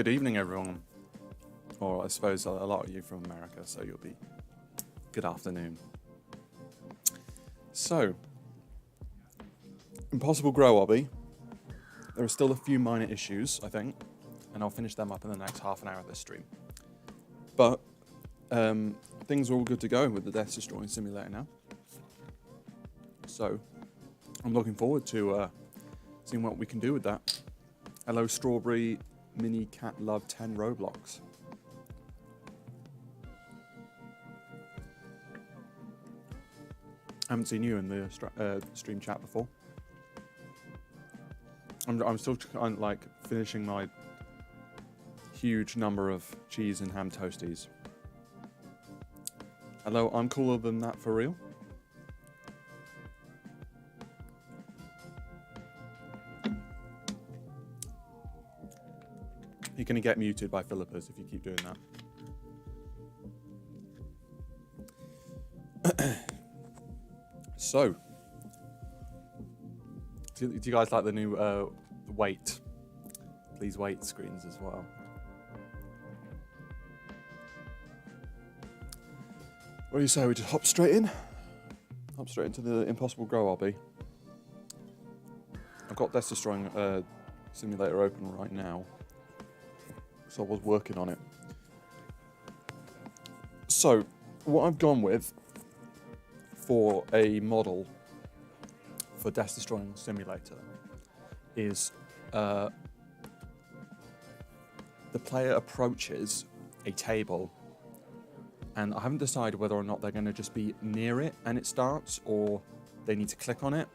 Good evening, everyone. Or I suppose a lot of you from America, so you'll be good afternoon. So, Impossible Grow Obby. There are still a few minor issues, I think, and I'll finish them up in the next half an hour of this stream. But things are all good to go with the Death Destroying Simulator now. So, I'm looking forward to seeing what we can do with that. Hello, Strawberry Mini Cat Love 10 Roblox. I haven't seen you in the stream chat before. I'm still kind of like finishing my huge number of cheese and ham toasties. Hello, I'm cooler than that for real. You're going to get muted by Philippus if you keep doing that. So, do you guys like the new wait? Please wait screens as well. What do you say? We just hop straight in? Hop straight into the Impossible Grow Obby. I've got Death Destroying Simulator open right now, so I was working on it. So, what I've gone with for a model for Death Destroying Simulator is the player approaches a table, and I haven't decided whether or not they're going to just be near it and it starts, or they need to click on it.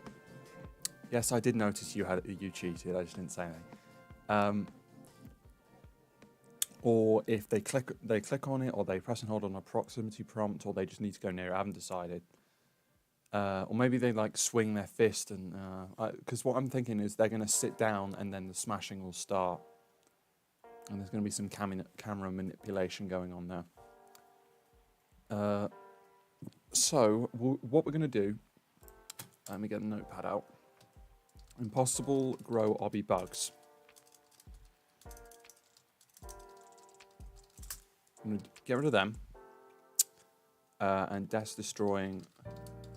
Yes, I did notice you cheated. I just didn't say anything. Or if they click on it, or they press and hold on a proximity prompt, or they just need to go near it. I haven't decided. Or maybe they like swing their fist, and because what I'm thinking is they're going to sit down and then the smashing will start, and there's going to be some camera manipulation going on there. So what we're going to do? Let me get a notepad out. Impossible Grow Obby bugs. I'm going to get rid of them, and Death Destroying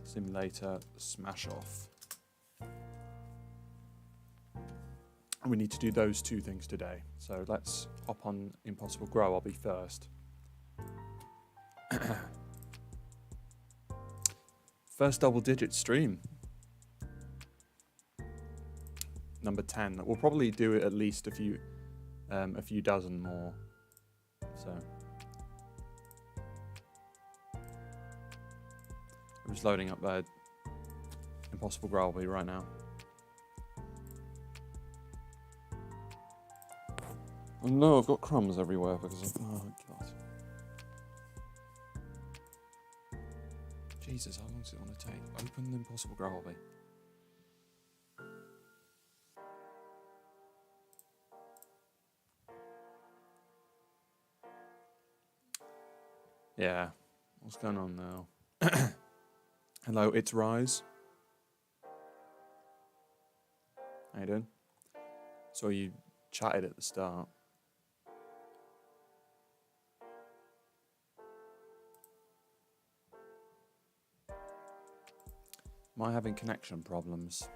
Simulator smash off. And we need to do those two things today. So let's hop on Impossible Grow Obby first. First double-digit stream. Number 10. We'll probably do it at least a few dozen more. So I'm just loading up Impossible Grow Obby right now. Oh no, I've got crumbs everywhere because of... Oh god. Jesus, how long does it want to take? Open the Impossible Grow Obby. Yeah, what's going on now? Hello, it's Rise. How you doing? So you chatted at the start. Am I having connection problems?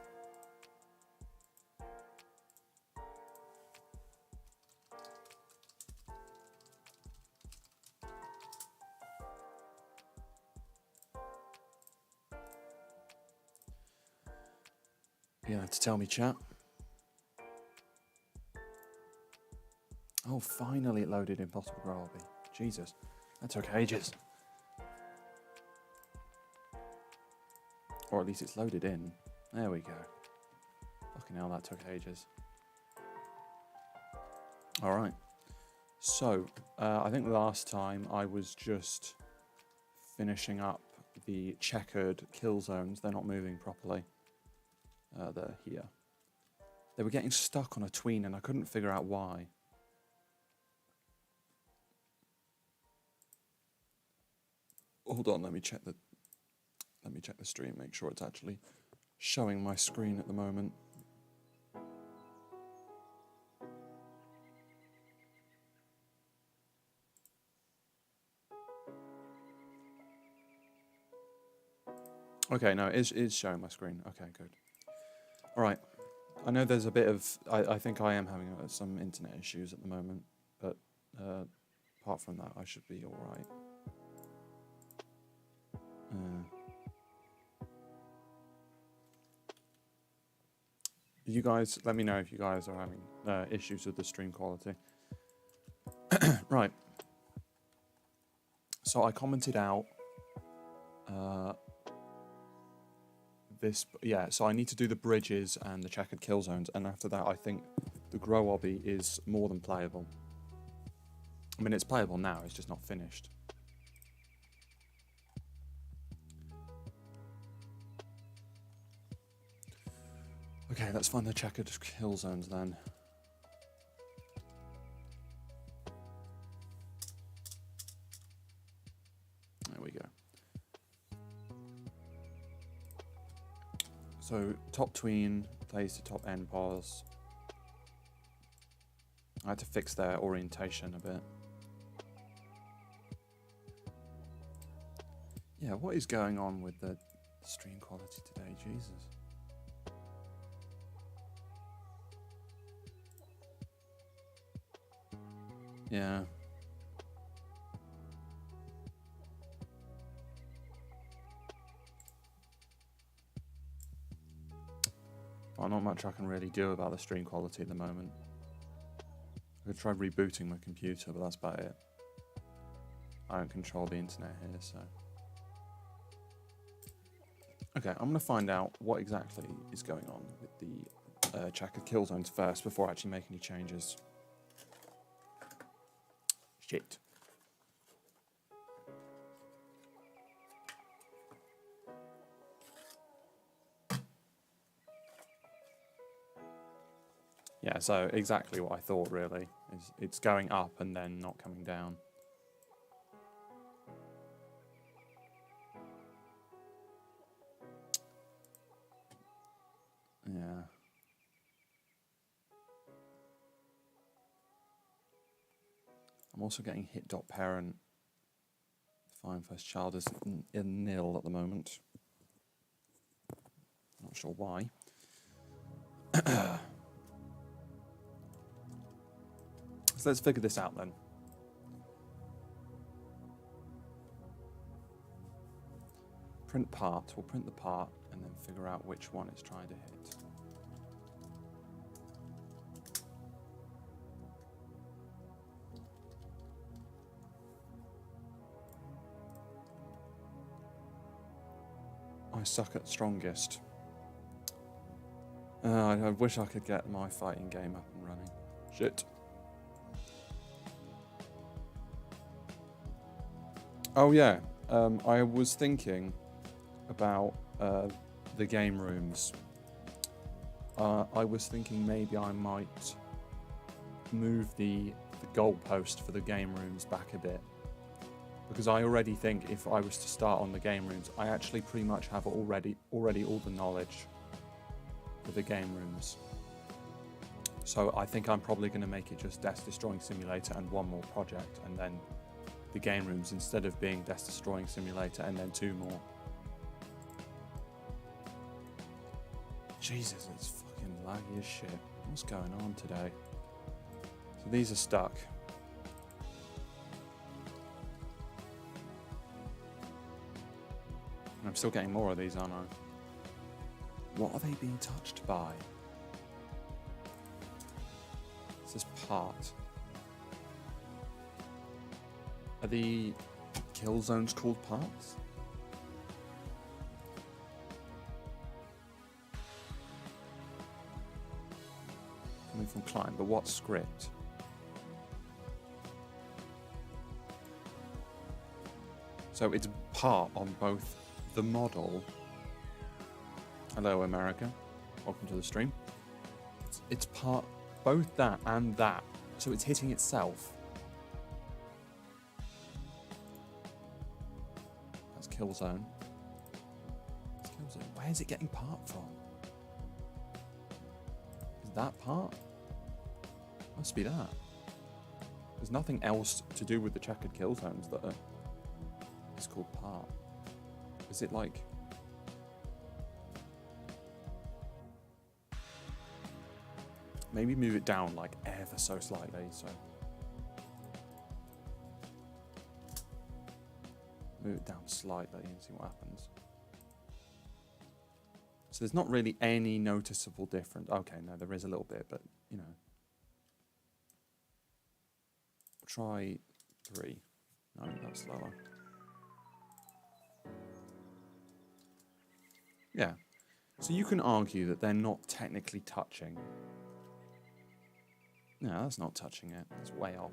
You have to tell me, chat. Oh, finally it loaded Impossible Grow Obby. Jesus, that took ages. Or at least it's loaded in. There we go. Fucking hell, that took ages. Alright. So, I think last time I was just finishing up the checkered kill zones. They're not moving properly. They're here. They were getting stuck on a tween and I couldn't figure out why. Hold on, let me check the stream, make sure it's actually showing my screen at the moment. Okay, no, it is showing my screen. Okay, good. All right. I know there's a bit of... I think I am having some internet issues at the moment, but apart from that, I should be all right. You guys, let me know if you guys are having issues with the stream quality. Right. So I commented out this, yeah, so I need to do the bridges and the checkered kill zones, and after that I think the grow obby is more than playable. I mean, it's playable now, it's just not finished. Okay, let's find the checkered kill zones then. There we go. So, top tween plays to top end pause. I had to fix their orientation a bit. Yeah, what is going on with the stream quality today? Jesus. Yeah. Well, not much I can really do about the stream quality at the moment. I could try rebooting my computer, but that's about it. I don't control the internet here, so... Okay, I'm going to find out what exactly is going on with the checkered kill zones first before I actually make any changes. Shit. Yeah, so exactly what I thought, really. Is it's going up and then not coming down. Yeah. I'm also getting hit.parent. Fine, first child is in nil at the moment. Not sure why. So let's figure this out then. Print part. We'll print the part and then figure out which one it's trying to hit. I suck at strongest. I wish I could get my fighting game up and running. Shit. Oh yeah, I was thinking about the game rooms. I was thinking maybe I might move the goalpost for the game rooms back a bit. Because I already think if I was to start on the game rooms, I actually pretty much have already all the knowledge for the game rooms. So I think I'm probably going to make it just Death Destroying Simulator and one more project, and then the game rooms instead of being Death Destroying Simulator and then 2 more. Jesus, it's fucking laggy as shit. What's going on today? So these are stuck. I'm still getting more of these, aren't I? What are they being touched by? It's this part. Are the kill zones called parts? Coming from client, but what script? So it's part on both the model. Hello, America. Welcome to the stream. It's part, both that and that. So it's hitting itself. That's kill zone. That's kill zone. Where is it getting part from? Is that part? Must be that. There's nothing else to do with the checkered kill zones that are, it's called part. Is it like Maybe move it down like ever so slightly. So move it down slightly and see what happens. So there's not really any noticeable difference. Okay, no, there is a little bit, but you know. Try 3. No, that's slower. Yeah. So you can argue that they're not technically touching. No, that's not touching it. It's way off.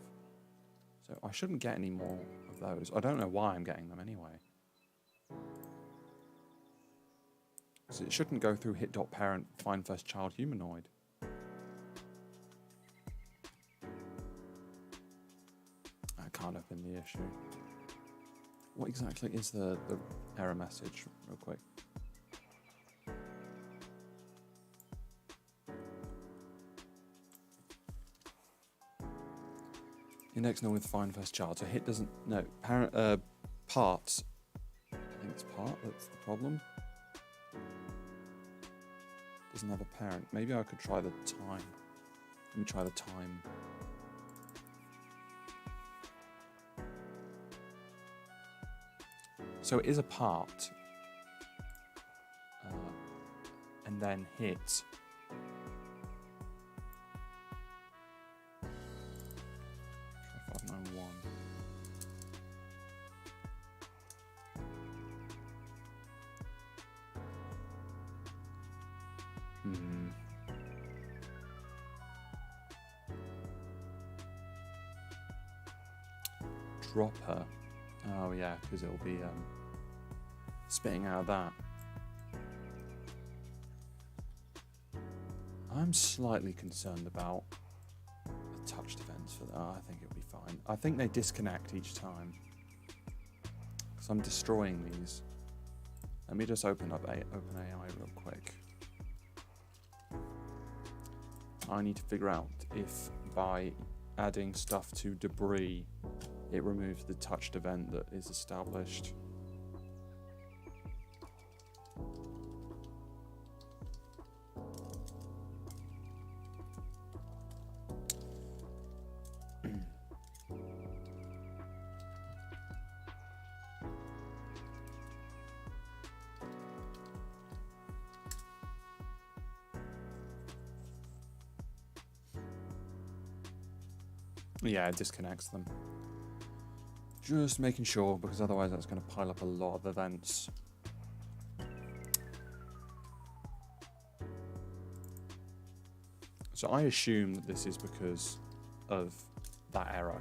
So I shouldn't get any more of those. I don't know why I'm getting them anyway. So it shouldn't go through hit.parent find first child humanoid. That can't have been the issue. What exactly is the error message, real quick? Index null with find first child. So hit doesn't, no, parent, parts. I think it's part that's the problem. Doesn't have a parent. Maybe I could try the time. Let me try the time. So it is a part. And then hit. 591. Drop her. Oh yeah, because it'll be spitting out of that. I'm slightly concerned about the touched events for that. I think it'll be fine. I think they disconnect each time. Because I'm destroying these. Let me just open up OpenAI real quick. I need to figure out if by adding stuff to debris, it removes the touched event that is established. Yeah, it disconnects them. Just making sure, because otherwise that's going to pile up a lot of events. So I assume that this is because of that error.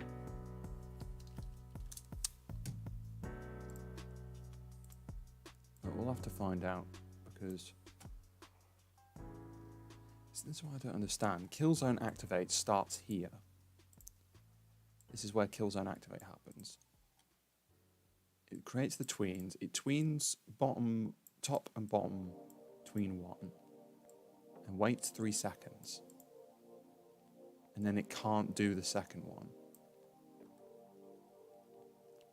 But we'll have to find out, because this is what I don't understand. Kill zone activate starts here. This is where kill zone activate happens. It creates the tweens. It tweens bottom, top and bottom tween 1 and waits 3 seconds. And then it can't do the second one.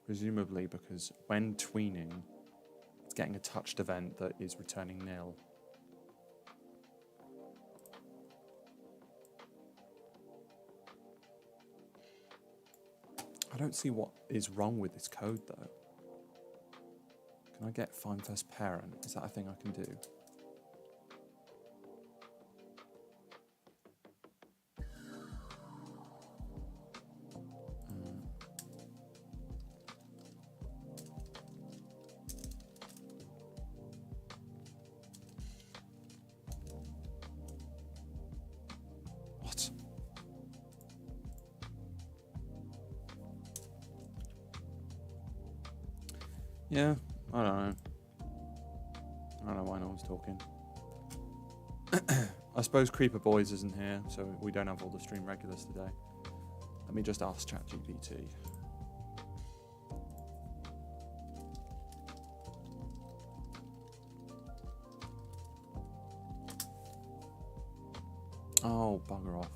Presumably because when tweening, it's getting a touched event that is returning nil. I don't see what is wrong with this code though. Can I get find first parent? Is that a thing I can do? What? Yeah, I don't know. I don't know why no one's talking. I suppose Creeper Boys isn't here, so we don't have all the stream regulars today. Let me just ask ChatGPT. Oh, bugger off.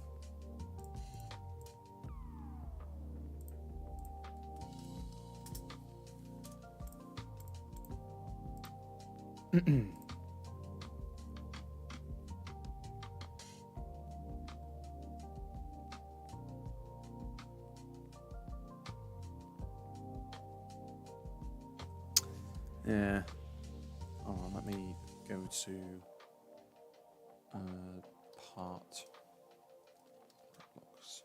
Yeah. Hold on, let me go to part Roblox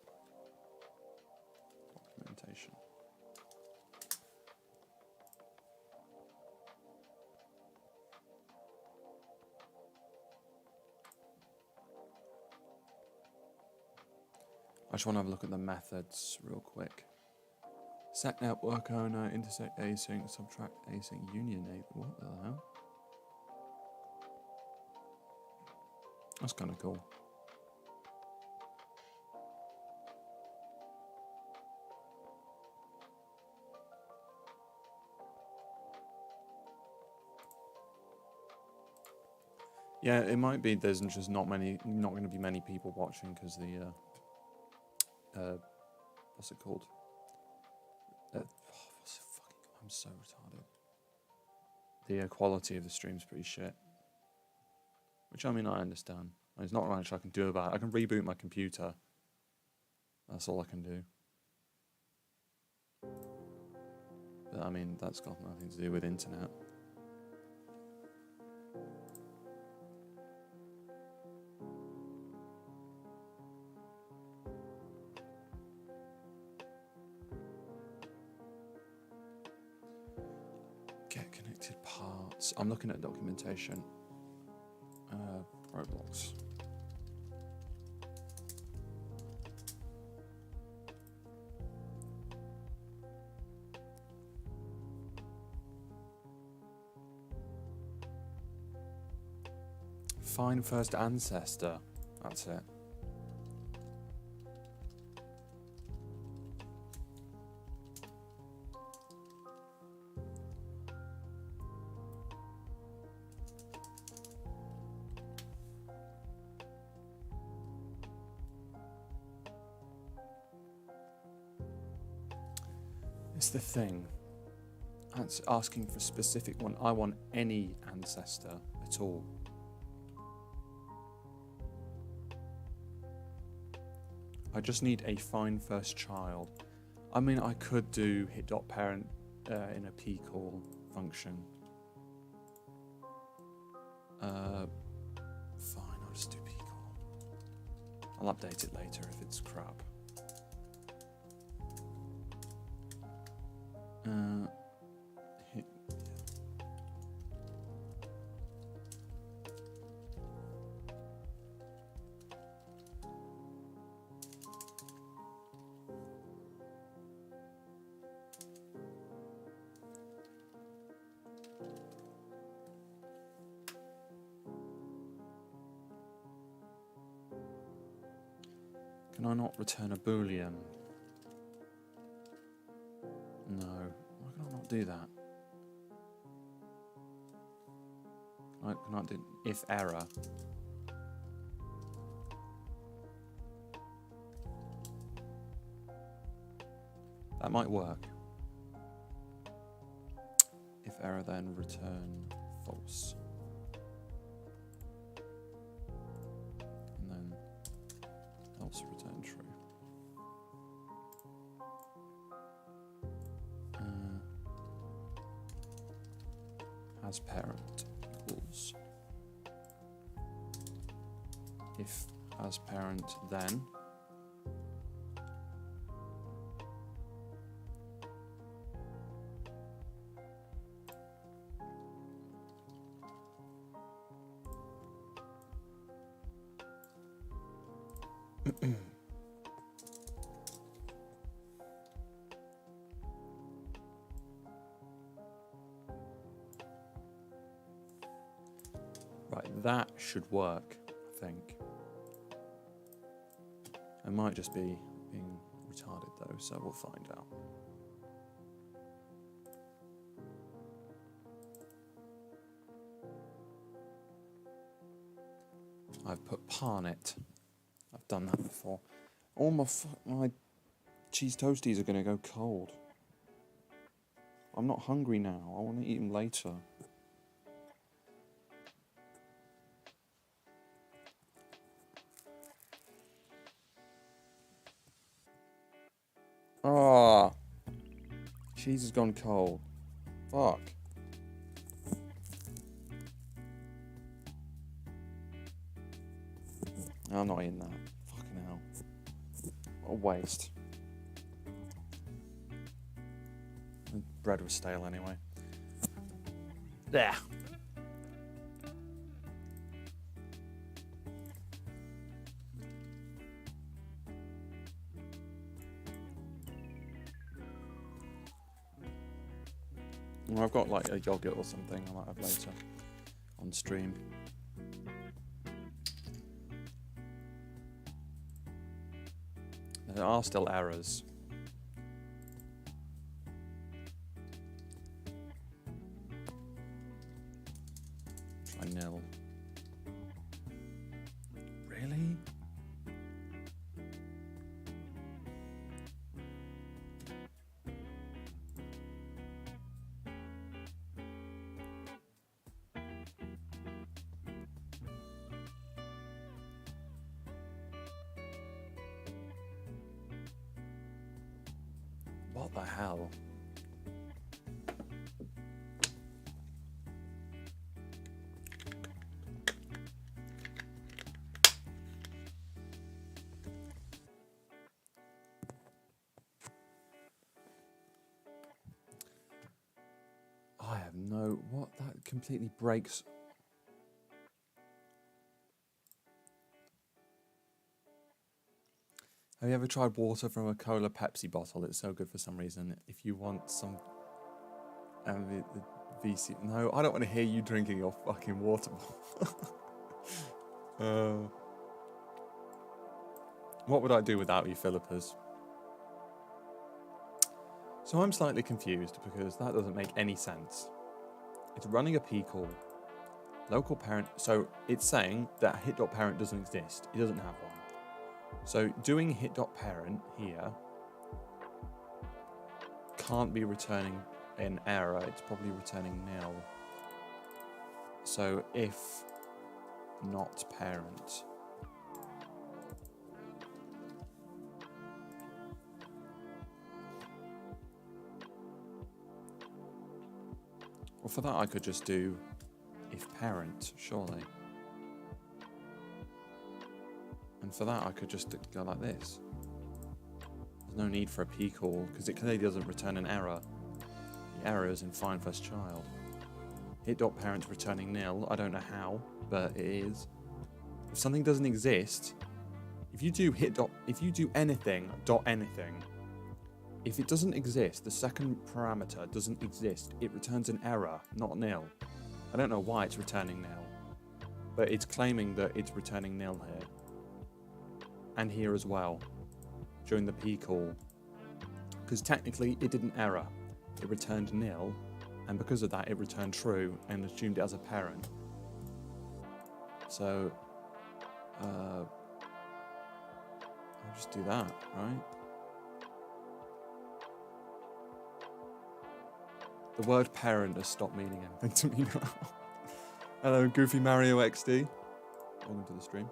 documentation. I just want to have a look at the methods real quick. Set network owner, intersect async, subtract async, union a. What the hell? That's kind of cool. Yeah, it might be there's just not going to be many people watching because the what's it called? I'm so retarded. The quality of the stream's pretty shit. Which, I mean, I understand. There's not much I can do about it. I can reboot my computer. That's all I can do. But, I mean, that's got nothing to do with internet. Get connected parts. I'm looking at documentation. Roblox. Find first ancestor. That's it. It's the thing. That's asking for a specific one. I want any ancestor at all. I just need a find first child. I mean, I could do hit.parent in a pcall function. Fine, I'll just do pcall. I'll update it later if it's crap. Hit, yeah. Can I not return a boolean? No. Why can I not do that? Can I do if error? That might work. If error, then return false. And then else return true. As parent equals if as parent then right, that should work, I think. I might just be being retarded though, so we'll find out. I've put parnet. I've done that before. All my cheese toasties are going to go cold. I'm not hungry now. I want to eat them later. Ah, cheese has gone cold. Fuck. I'm not in that. Fucking hell. What a waste. The bread was stale anyway. There. Well, I've got like a yogurt or something I might have later on stream. There are still errors. Try nil. Really? What the hell? I have no... What? That completely breaks... Have you ever tried water from a Cola Pepsi bottle? It's so good for some reason. If you want some... the VC... No, I don't want to hear you drinking your fucking water bottle. What would I do without you, Philippers? So I'm slightly confused because that doesn't make any sense. It's running a P call. Local parent... So it's saying that hit.parent doesn't exist. It doesn't have one. So doing hit.parent here can't be returning an error. It's probably returning nil. So if not parent... Well, for that I could just do if parent, surely. And for that I could just go like this. There's no need for a P call, because it clearly doesn't return an error. The error is in find first child. Hit.parent returning nil, I don't know how, but it is. If something doesn't exist, if you do anything, if it doesn't exist, the second parameter doesn't exist, it returns an error, not nil. I don't know why it's returning nil, but it's claiming that it's returning nil here. And here as well, during the P call. Because technically it didn't error, it returned nil, and because of that it returned true and assumed it as a parent. So, I'll just do that, right? The word parent has stopped meaning anything to me now. Hello, Goofy Mario XD. Welcome to the stream.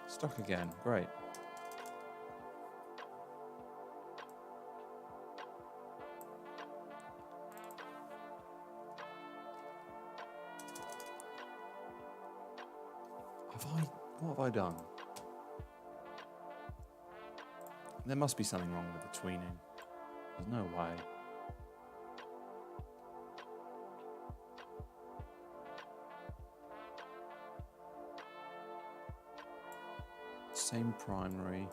Stuck again, great. What have I done? There must be something wrong with the tweening. There's no way. Same primary.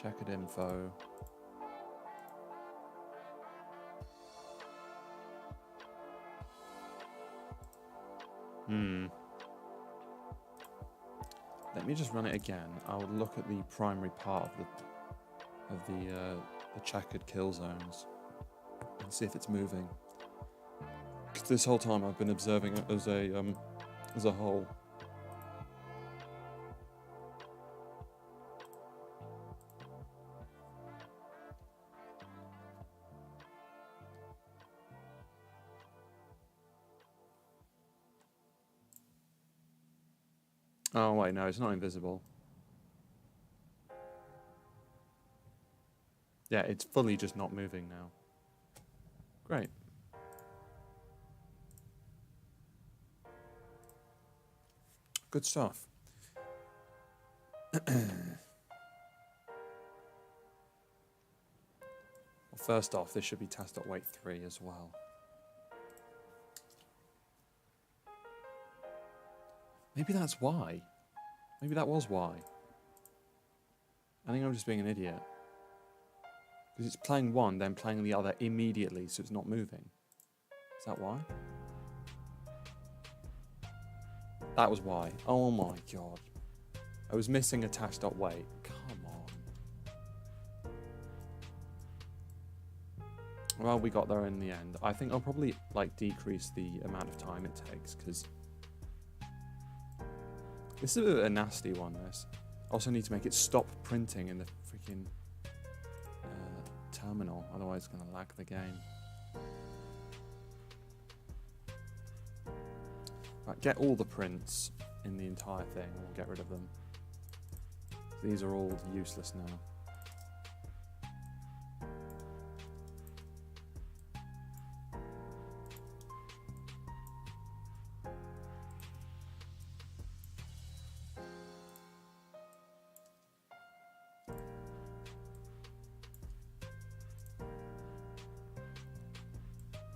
Checkered info. Let me just run it again. I'll look at the primary part of the checkered kill zones and see if it's moving. Because this whole time I've been observing it as a whole. Oh wait, no, it's not invisible. Yeah, it's fully just not moving now. Great. Good stuff. Well, first off, this should be task.wait 3 as well. Maybe that's why. Maybe that was why. I think I'm just being an idiot. Because it's playing one, then playing the other immediately, so it's not moving. Is that why? That was why. Oh my god. I was missing a task.wait. Come on. Well, we got there in the end. I think I'll probably like decrease the amount of time it takes, because this is a bit of a nasty one, this. I also need to make it stop printing in the freaking terminal, otherwise it's going to lag the game. Right, get all the prints in the entire thing, and we'll get rid of them. These are all useless now.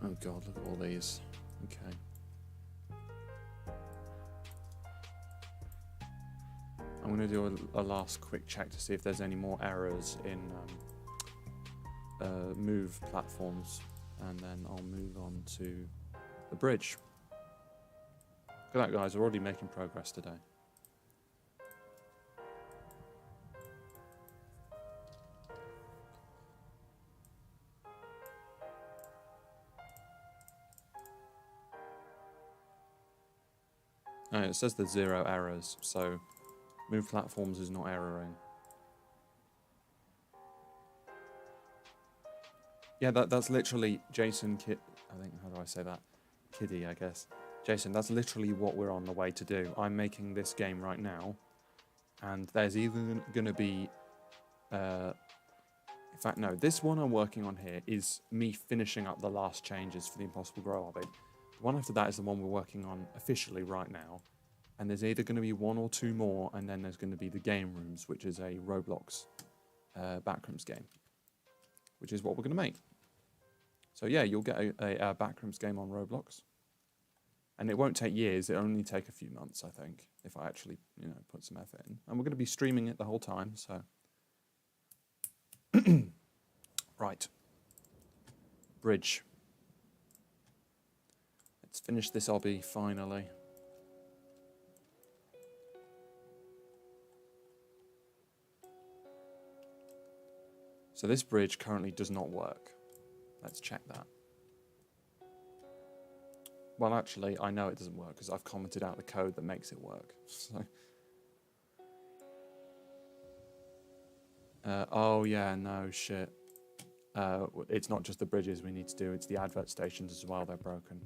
Oh god, look at all these. Okay. I'm going to do a last quick check to see if there's any more errors in move platforms, and then I'll move on to the bridge. Look at that, guys, we're already making progress today. Oh, it says there's 0 errors, so move platforms is not erroring. Yeah, that's literally Jason I think, how do I say that? Kiddy, I guess. Jason, that's literally what we're on the way to do. I'm making this game right now, and there's either going to be... in fact, no, this one I'm working on here is me finishing up the last changes for the Impossible Grow Obby. The one after that is the one we're working on officially right now. And there's either going to be 1 or 2 more, and then there's going to be the Gamerooms, which is a Roblox Backrooms game, which is what we're going to make. So yeah, you'll get a Backrooms game on Roblox. And it won't take years, it'll only take a few months, I think, if I actually, you know, put some effort in. And we're going to be streaming it the whole time, so... Right. Bridge. Let's finish this obby, finally. So this bridge currently does not work. Let's check that. Well, actually, I know it doesn't work because I've commented out the code that makes it work. So. Oh yeah, no, shit. It's not just the bridges we need to do, it's the advert stations as well, they're broken.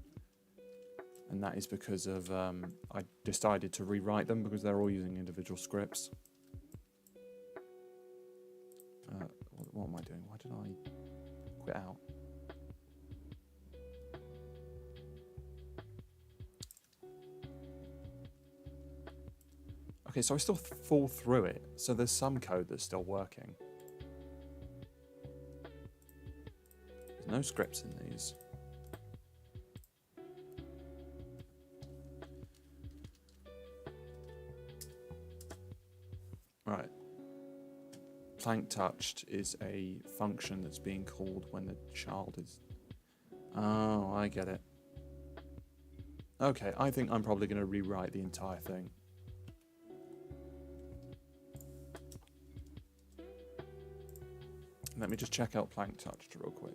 And that is because of, I decided to rewrite them because they're all using individual scripts. What am I doing? Why did I quit out? Okay, so I still fall through it, so there's some code that's still working. There's no scripts in these. Right. Plank touched is a function that's being called when the child is... Oh, I get it. Okay, I think I'm probably going to rewrite the entire thing. Let me just check out plank touched real quick.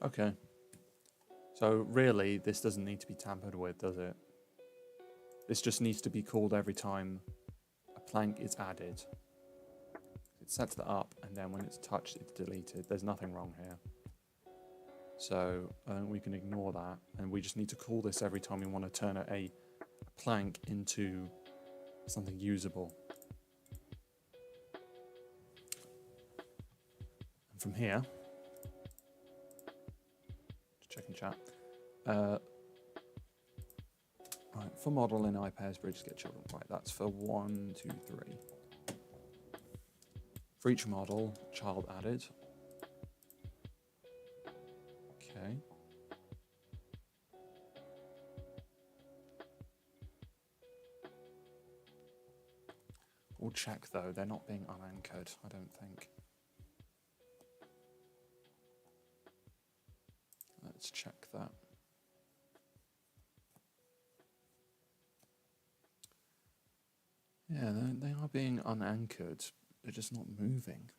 Okay. So really, this doesn't need to be tampered with, does it? This just needs to be called every time a plank is added. It sets that up, and then when it's touched, it's deleted. There's nothing wrong here. So I think we can ignore that, and we just need to call this every time we want to turn a plank into something usable. And from here, just checking chat. Right, for model in I pairs bridges get children. Right, that's for 1, 2, 3. For each model, child added. Okay. We'll check though, they're not being unanchored, I don't think. Let's check that. Yeah, they are being unanchored, they're just not moving.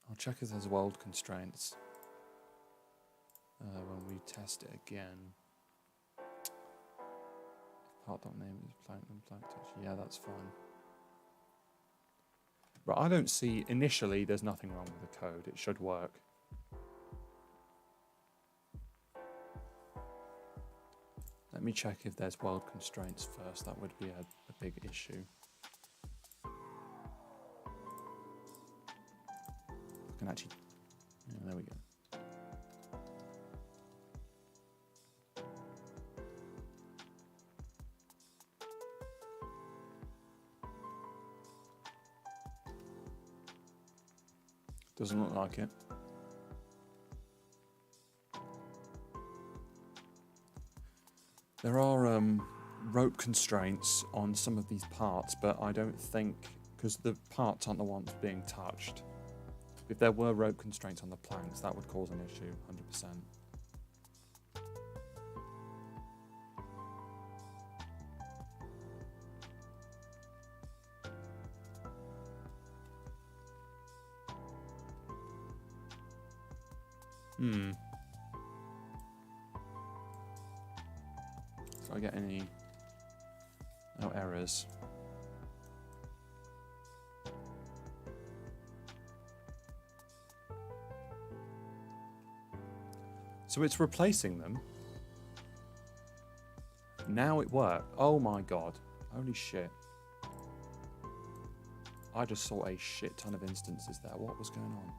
I'll check if there's world constraints when we test it again. If part.name is plank, then plank touch. Yeah, that's fine. But I don't see, initially, there's nothing wrong with the code. It should work. Let me check if there's world constraints first. That would be a big issue. I can actually... Yeah, there we go. Doesn't look like it. There are rope constraints on some of these parts, but I don't think, because the parts aren't the ones being touched. If there were rope constraints on the planks, that would cause an issue, 100%. Do I get any... No errors. So it's replacing them. Now it worked. Oh my god. Holy shit. I just saw a shit ton of instances there. What was going on?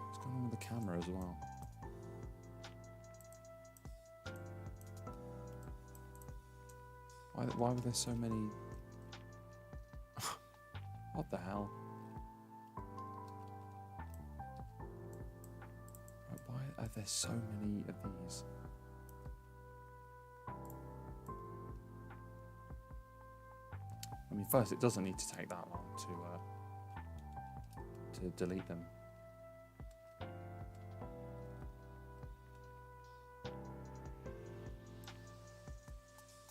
What's going on with the camera as well? Why were there so many? What the hell? Why are there so many of these? I mean, first, it doesn't need to take that long to delete them.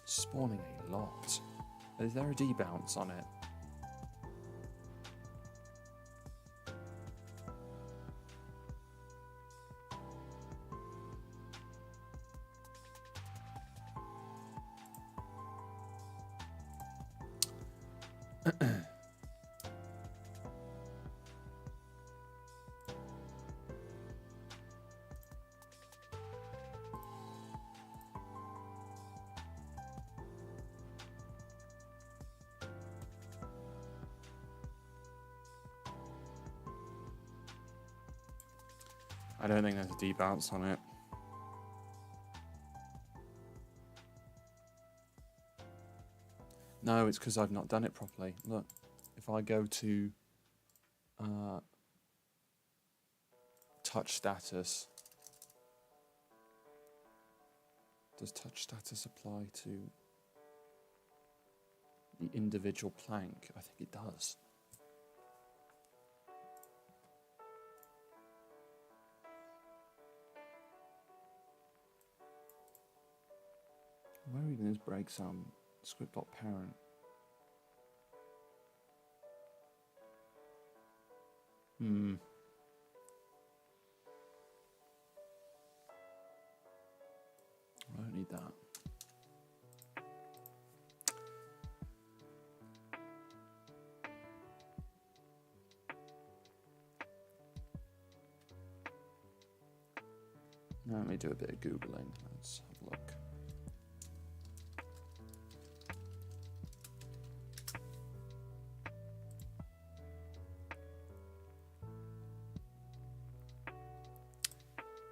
Spawning a lot. Is there a debounce on it? I don't think there's a debounce on it. No, it's because I've not done it properly. Look, if I go to touch status, does touch status apply to the individual plank? I think it does. Where are we going to break some script.parent? I don't need that. Let me do a bit of Googling. Let's have a look.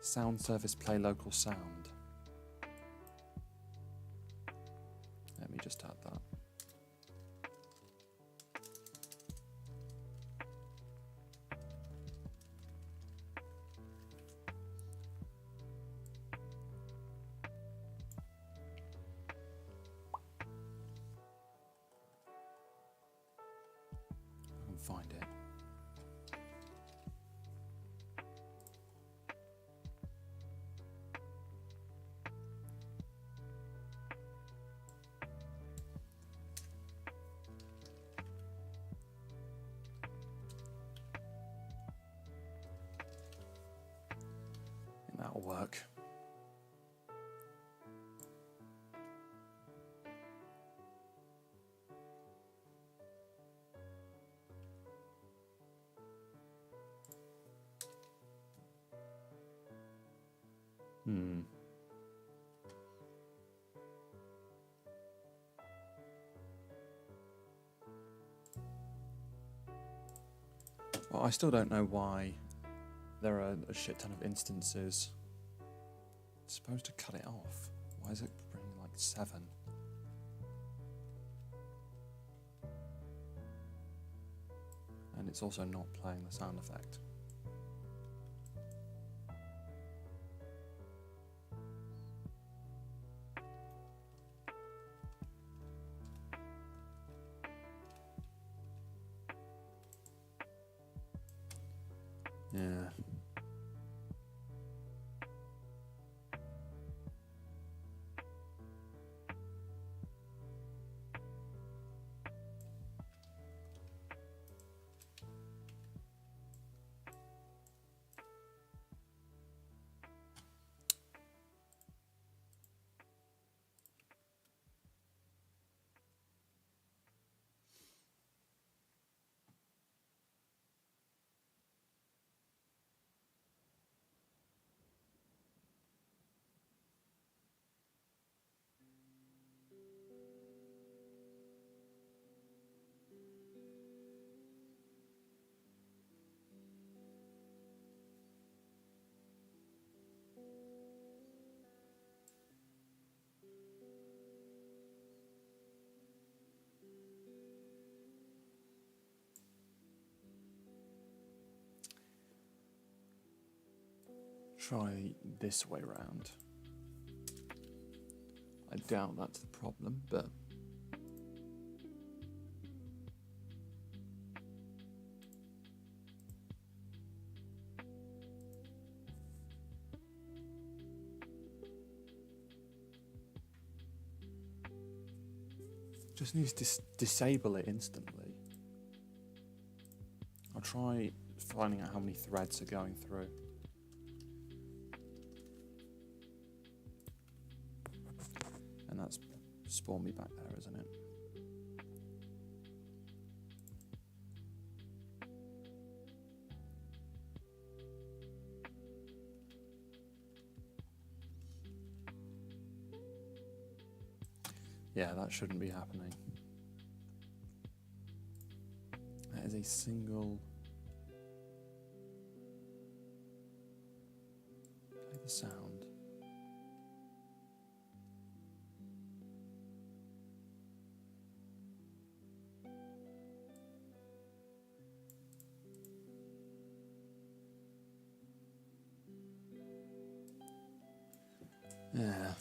Sound service play local sound. Let me just add that. I can find it. That'll work. Well, I still don't know why there are a shit ton of instances. It's supposed to cut it off. Why is it bringing like 7? And it's also not playing the sound effect. Yeah. Try this way round. I doubt that's the problem, but just needs to disable it instantly. I'll try finding out how many threads are going through. And that's spawned me back there, isn't it? Yeah, that shouldn't be happening. That is a single... Play the sound. Yeah.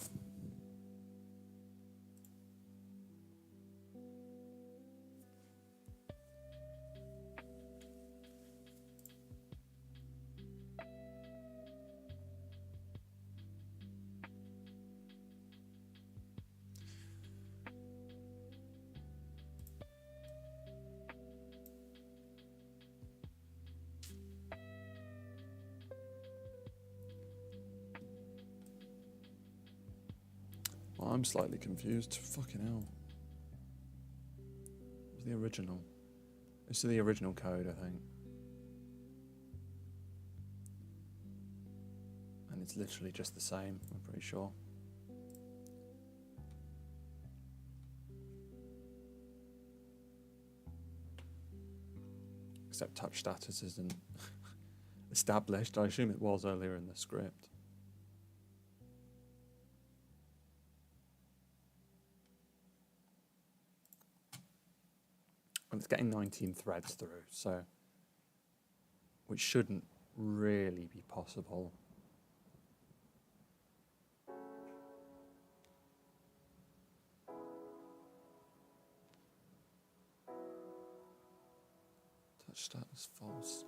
Well, I'm slightly confused. Fucking hell. What's the original? It's the original code, I think. And It's literally just the same, I'm pretty sure. Except touch status isn't established. I assume it was earlier in the script. And it's getting 19 threads through, so which shouldn't really be possible. Touch status false.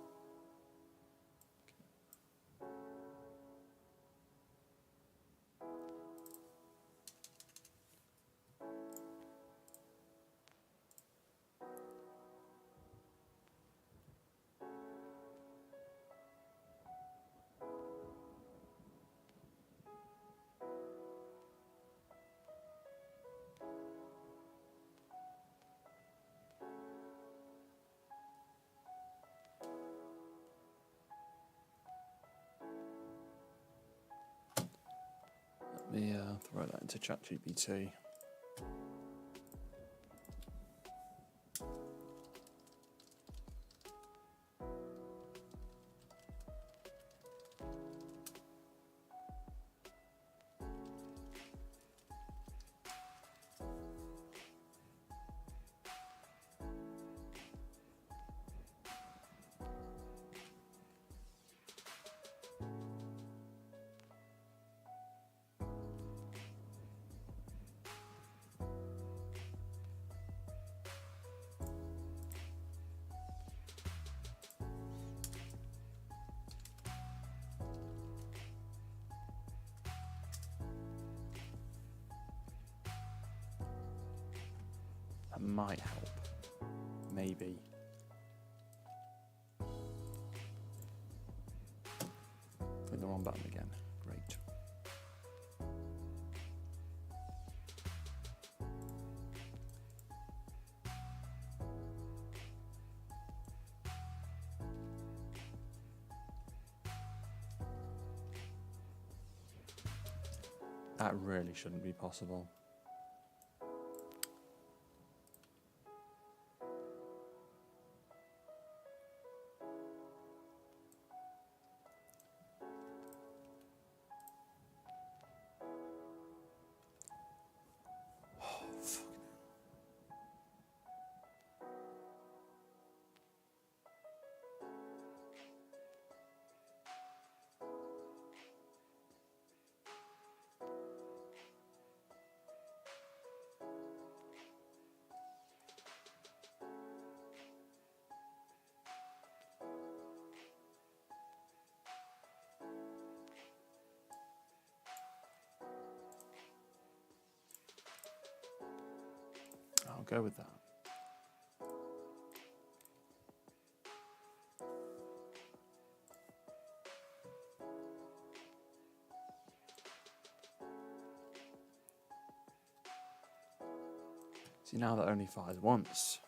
Let me throw that into ChatGPT. That might help. Maybe. Click the wrong button again. Great. That really shouldn't be possible. I'll go with that. See, now that only fires once.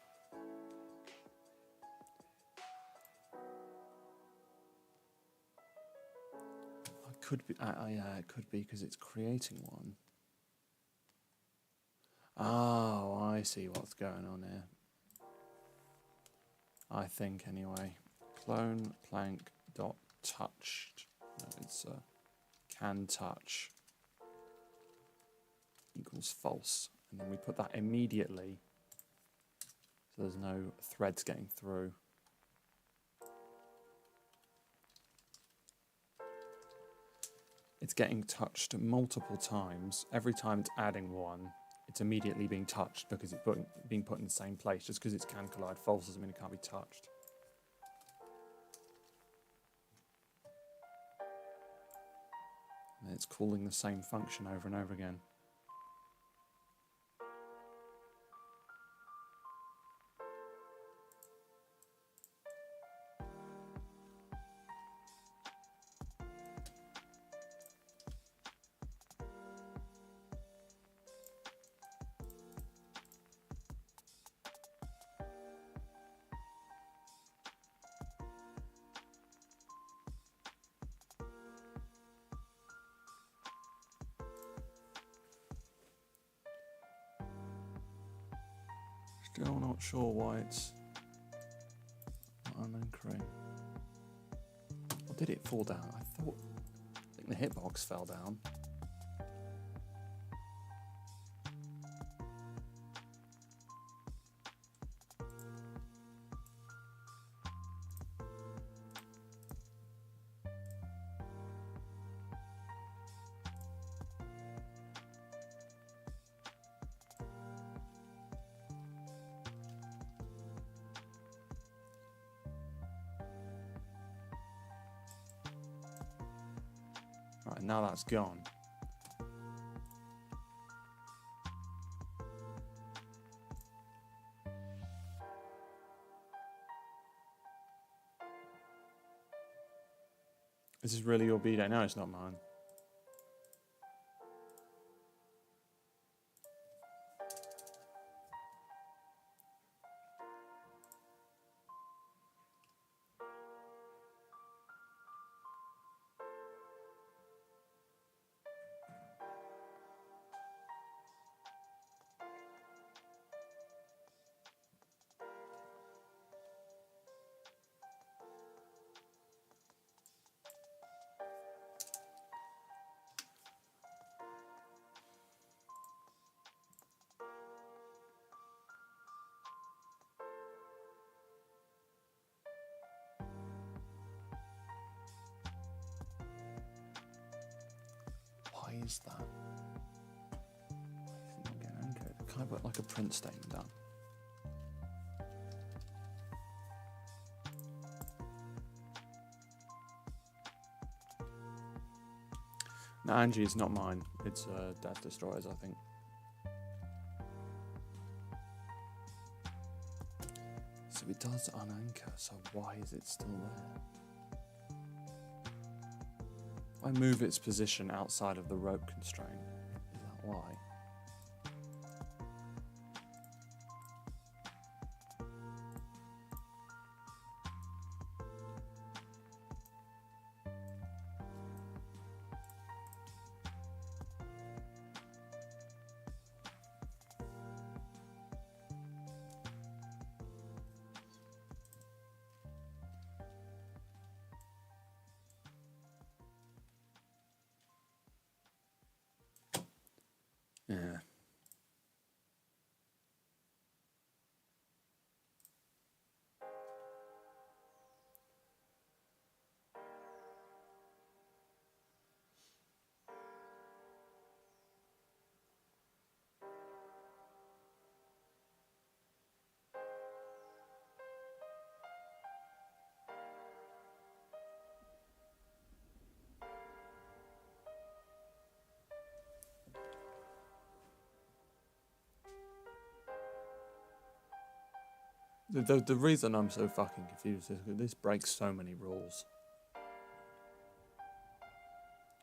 I could be, yeah, it could be because it's creating one. Oh, I see what's going on here. I think anyway. Clone plank dot touched. No, it's can touch equals false, and then we put that immediately, so there's no threads getting through. It's getting touched multiple times. Every time it's adding one, it's immediately being touched because it's being put in the same place. Just because it's can collide false doesn't mean it can't be touched. And it's calling the same function over and over again. Still not sure why it's not anchoring. Or did it fall down? I think the hitbox fell down. Right, now that's gone. This is really your B-Day? No, it's not mine. Why is that? Why is it not getting anchored? Can I put like a print statement down? No, Angie, it's not mine. It's Death Destroyer's, I think. So it does unanchor, so why is it still there? If I move its position outside of the rope constraint, is that why? Yeah. The reason I'm so fucking confused is that this breaks so many rules.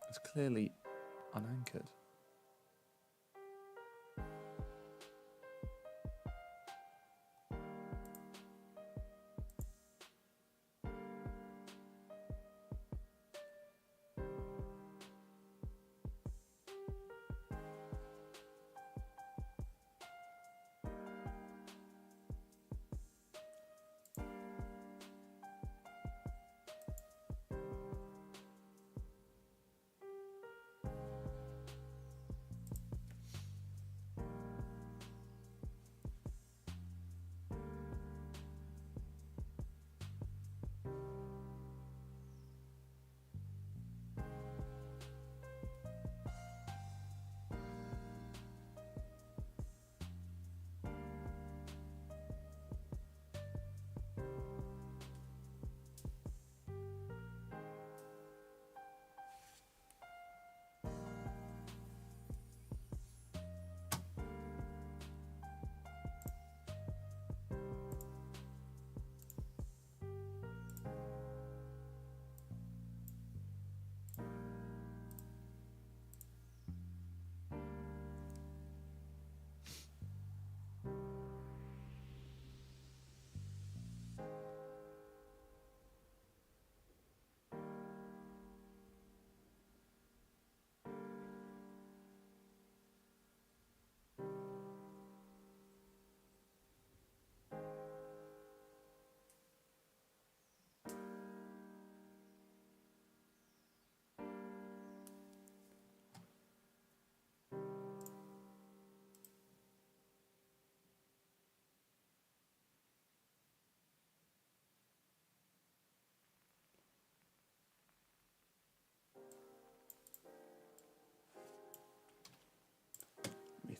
It's clearly unanchored.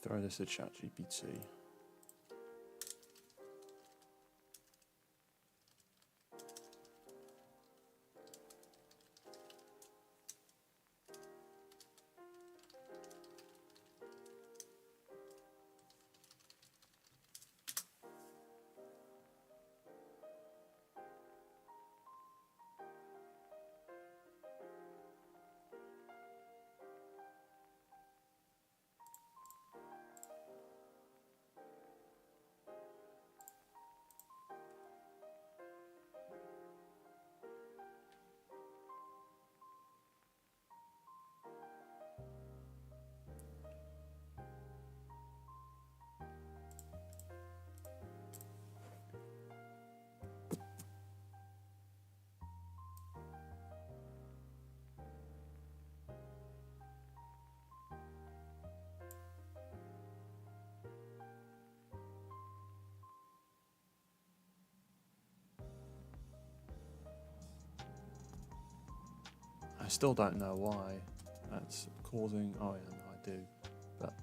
throw this at ChatGPT. I still don't know why that's causing. Oh yeah, no, I do, but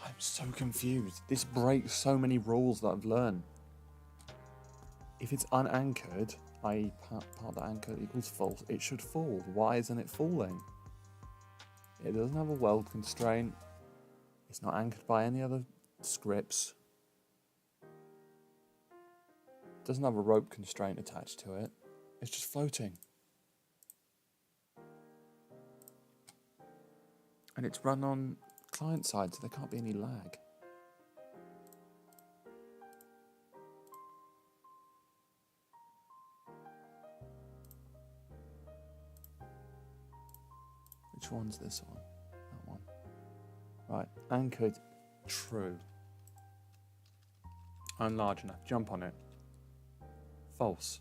I'm so confused. This breaks so many rules that I've learned. If it's unanchored, i.e. part that anchor equals false, it should fall. Why isn't it falling? It doesn't have a weld constraint. It's not anchored by any other scripts. It doesn't have a rope constraint attached to it. It's just floating. And it's run on client side, so there can't be any lag. Which one's this one? That one. Right, anchored, true. I'm large enough, jump on it. False.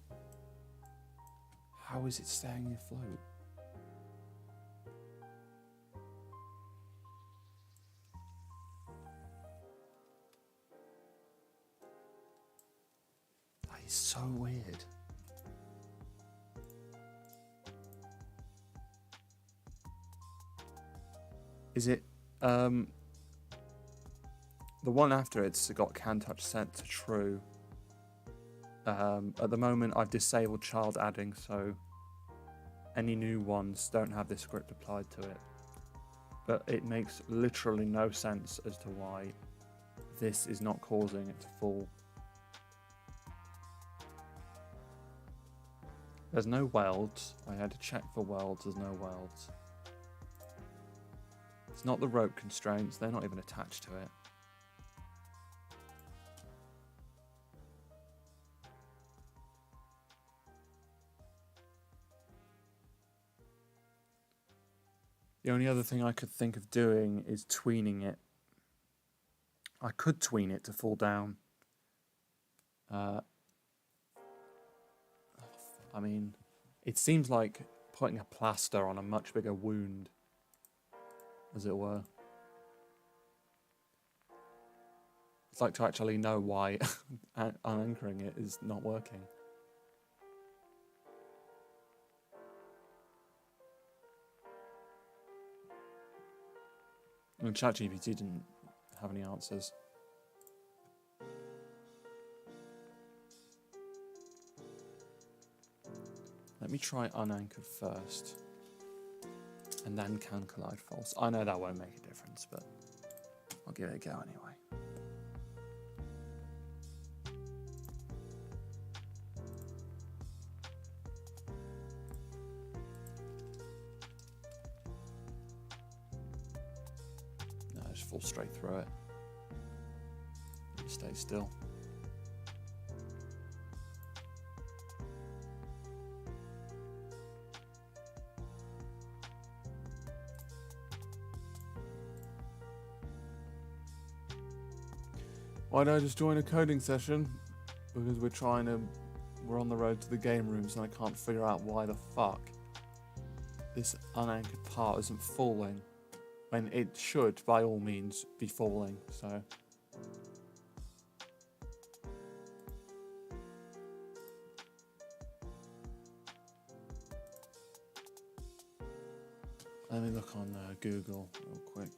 How is it staying afloat? That is so weird. Is it, the one after it's got can touch set to true. At the moment I've disabled child adding, so any new ones don't have this script applied to it. But it makes literally no sense as to why this is not causing it to fall. There's no welds. I had to check for welds, there's no welds. It's not the rope constraints, they're not even attached to it. The only other thing I could think of doing is tweening it. I could tween it to fall down. I mean, it seems like putting a plaster on a much bigger wound, as it were. It's like to actually know why unanchoring it is not working. And ChatGPT didn't have any answers. Let me try unanchored first. And then can collide false. I know that won't make a difference, but I'll give it a go anyway. No, just fall straight through it. Stay still. Why don't I just join a coding session? Because we're trying to we're on the road to the Gamerooms and I can't figure out why the fuck this unanchored part isn't falling when it should, by all means, be falling, so... Let me look on Google real quick.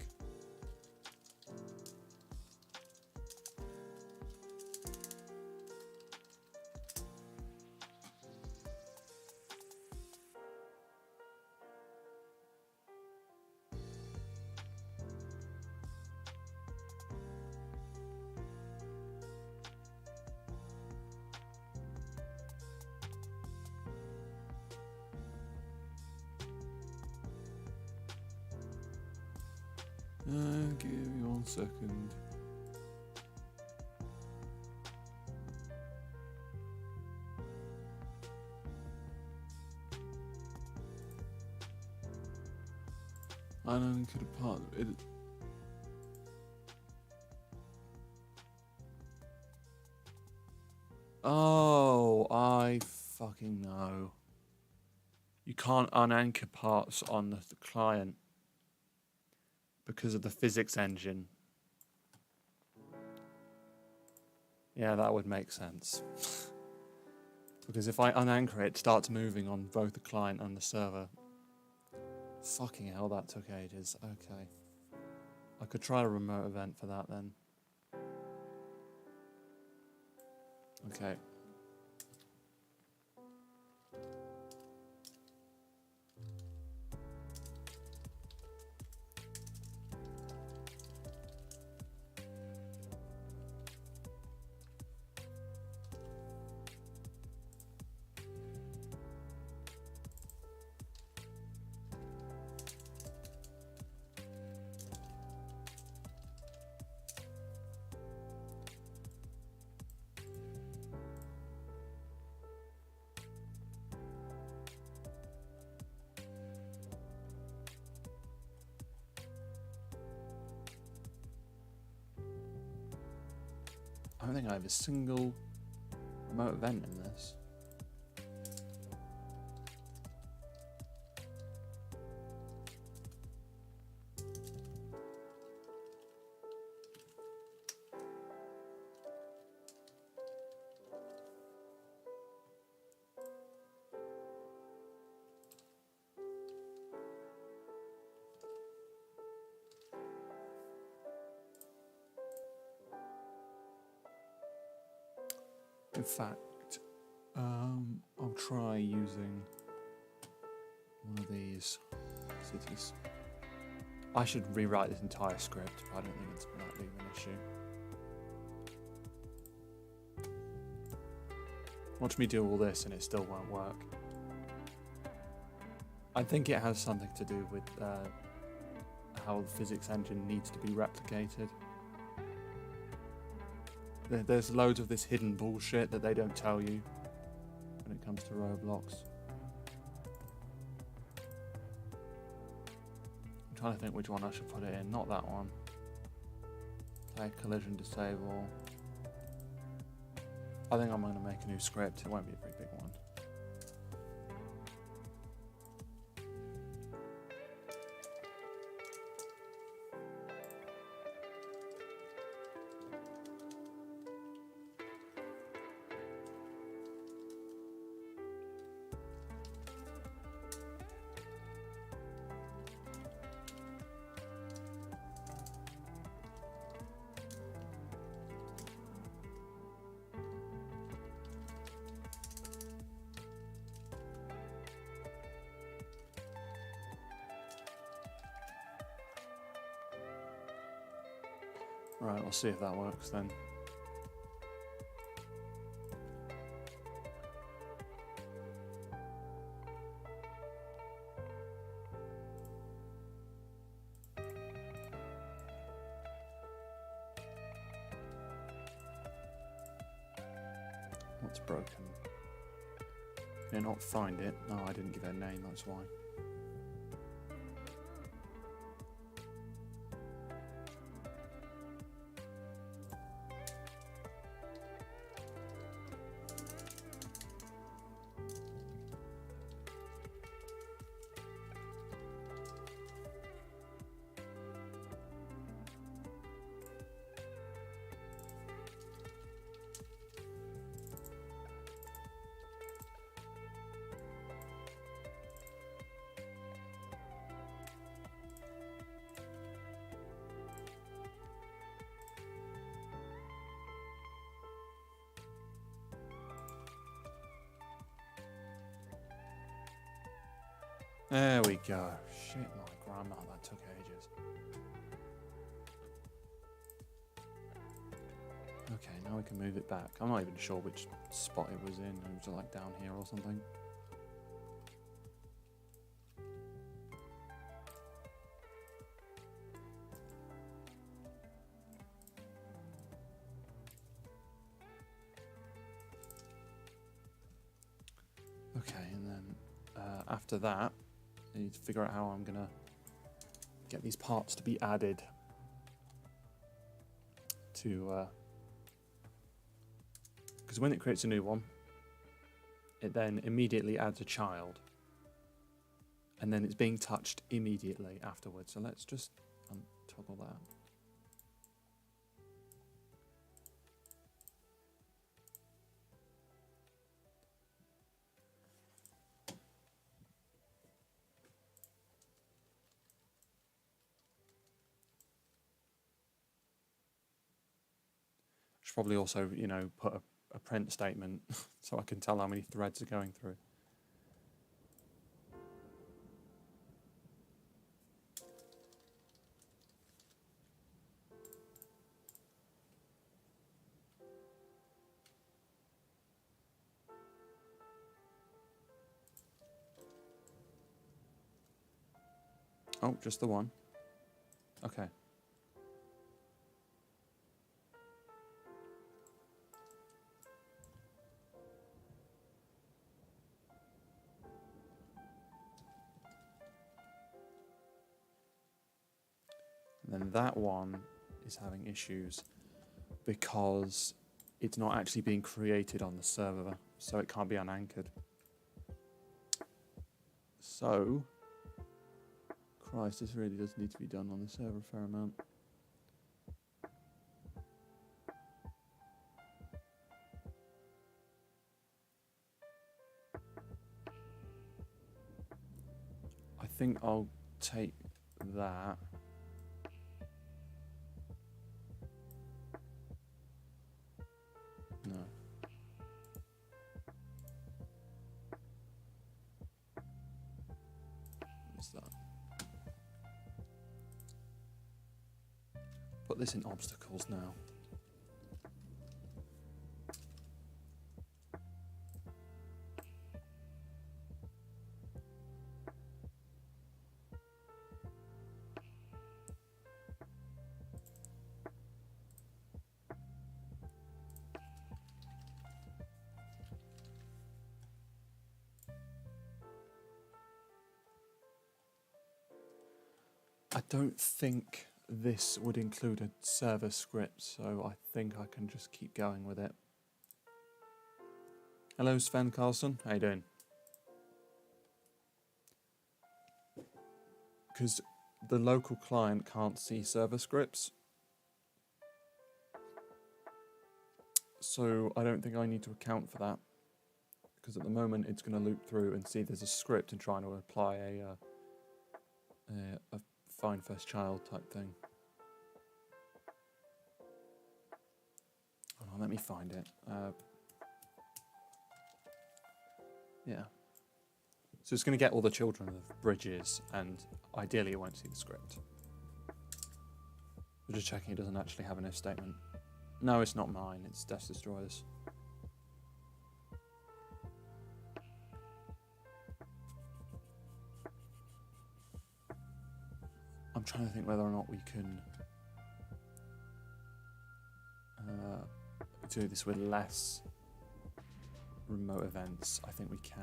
Give me 1 second. I don't could have part it. Oh, I fucking know. You can't unanchor parts on the client because of the physics engine. Yeah, that would make sense. Because if I unanchor it, it starts moving on both the client and the server. Fucking hell, that took ages. Okay. I could try a remote event for that then. Okay. I don't think I have a single remote event in this. In fact, I'll try using one of these cities. I should rewrite this entire script, but I don't think it's that big of an issue. Watch me do all this and it still won't work. I think it has something to do with how the physics engine needs to be replicated. There's loads of this hidden bullshit that they don't tell you when it comes to Roblox. I'm trying to think which one I should put it in. Not that one. Play collision disable. I think I'm going to make a new script. It won't be a very big one. Right, we'll see if that works then. What's broken? Can I not find it? No, I didn't give it a name, that's why. There we go. Shit, my grandma, that took ages. Okay, now we can move it back. I'm not even sure which spot it was in. It was like down here or something. Okay, and then after that, I need to figure out how I'm gonna get these parts to be added to, because when it creates a new one, it then immediately adds a child, and then it's being touched immediately afterwards. So let's just untoggle that. Should probably also, you know, put a print statement so I can tell how many threads are going through. Oh, just the one. Okay. And then that one is having issues because it's not actually being created on the server, so it can't be unanchored. So, Christ, this really does need to be done on the server a fair amount. I think I'll take that. No. What's that? Put this in obstacles now. I don't think this would include a server script, so I think I can just keep going with it. Hello, Sven Carlson. How you doing? Because the local client can't see server scripts, so I don't think I need to account for that. Because at the moment, it's going to loop through and see there's a script and trying to apply a find first child type thing. Hold on, let me find it. Yeah. So it's going to get all the children of bridges, and ideally it won't see the script. We're just checking it doesn't actually have an if statement. No, it's not mine, it's Death Destroyer's. I'm trying to think whether or not we can do this with less remote events. I think we can.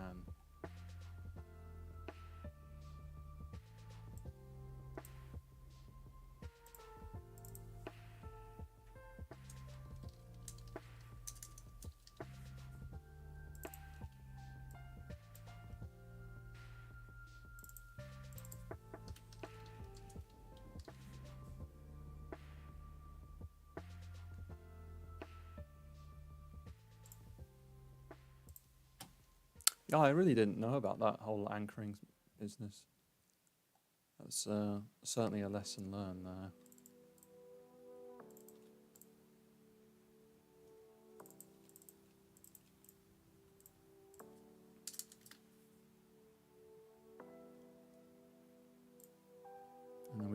Yeah, I really didn't know about that whole anchoring business. That's certainly a lesson learned there.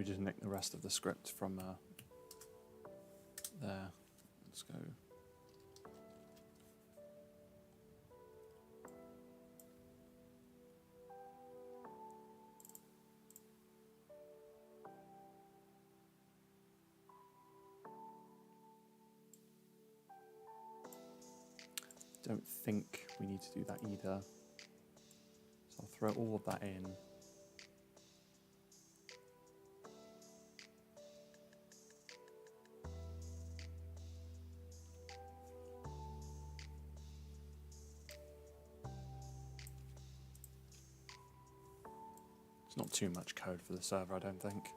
we just nick the rest of the script from there. Let's go. Don't think we need to do that either. So I'll throw all of that in. It's not too much code for the server, I don't think.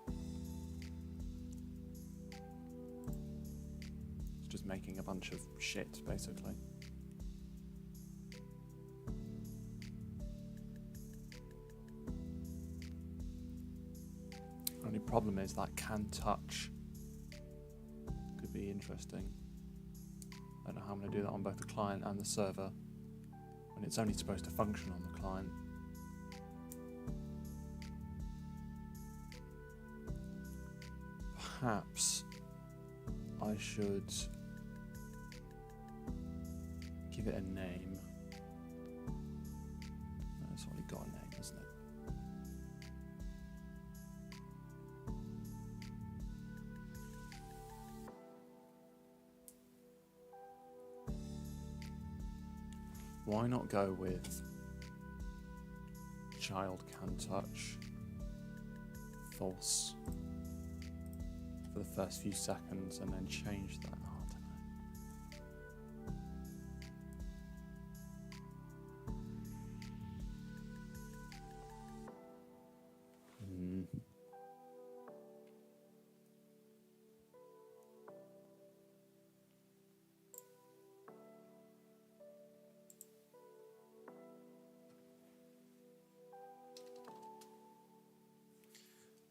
It's just making a bunch of shit, basically. Only problem is that can touch. Could be interesting. I don't know how I'm going to do that on both the client and the server when it's only supposed to function on the client. Perhaps I should give it a name. It's already got a name, isn't it? Why not go with child can touch false for the first few seconds and then change that? Oh, I don't know.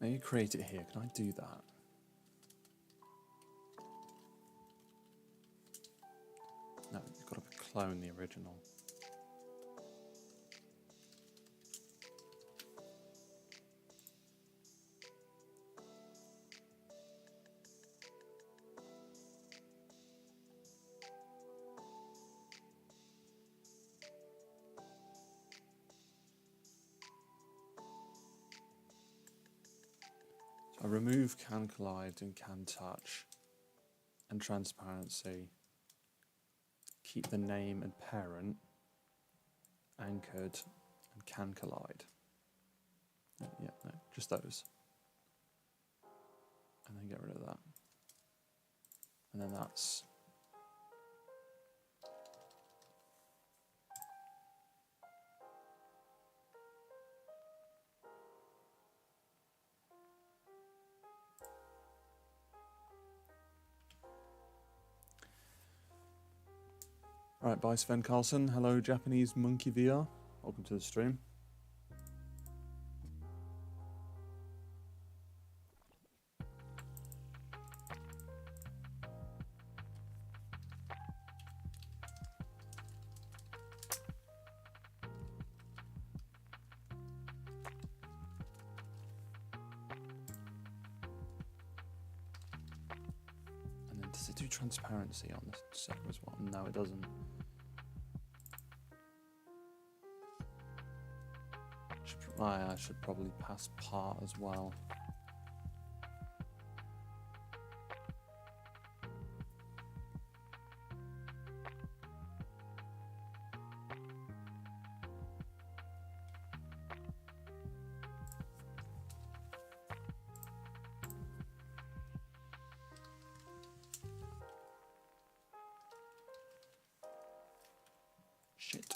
Maybe create it here. Can I do that? No, you've got to clone the original. So I remove can collide and can touch and transparency. Keep the name and parent anchored and can collide. Yeah, no, just those. And then get rid of that. And then that's Alright, bye Sven Carlson. Hello Japanese Monkey VR. Welcome to the stream. And then does it do transparency on this server as well? No, it doesn't. I should probably pass part as well. Shit.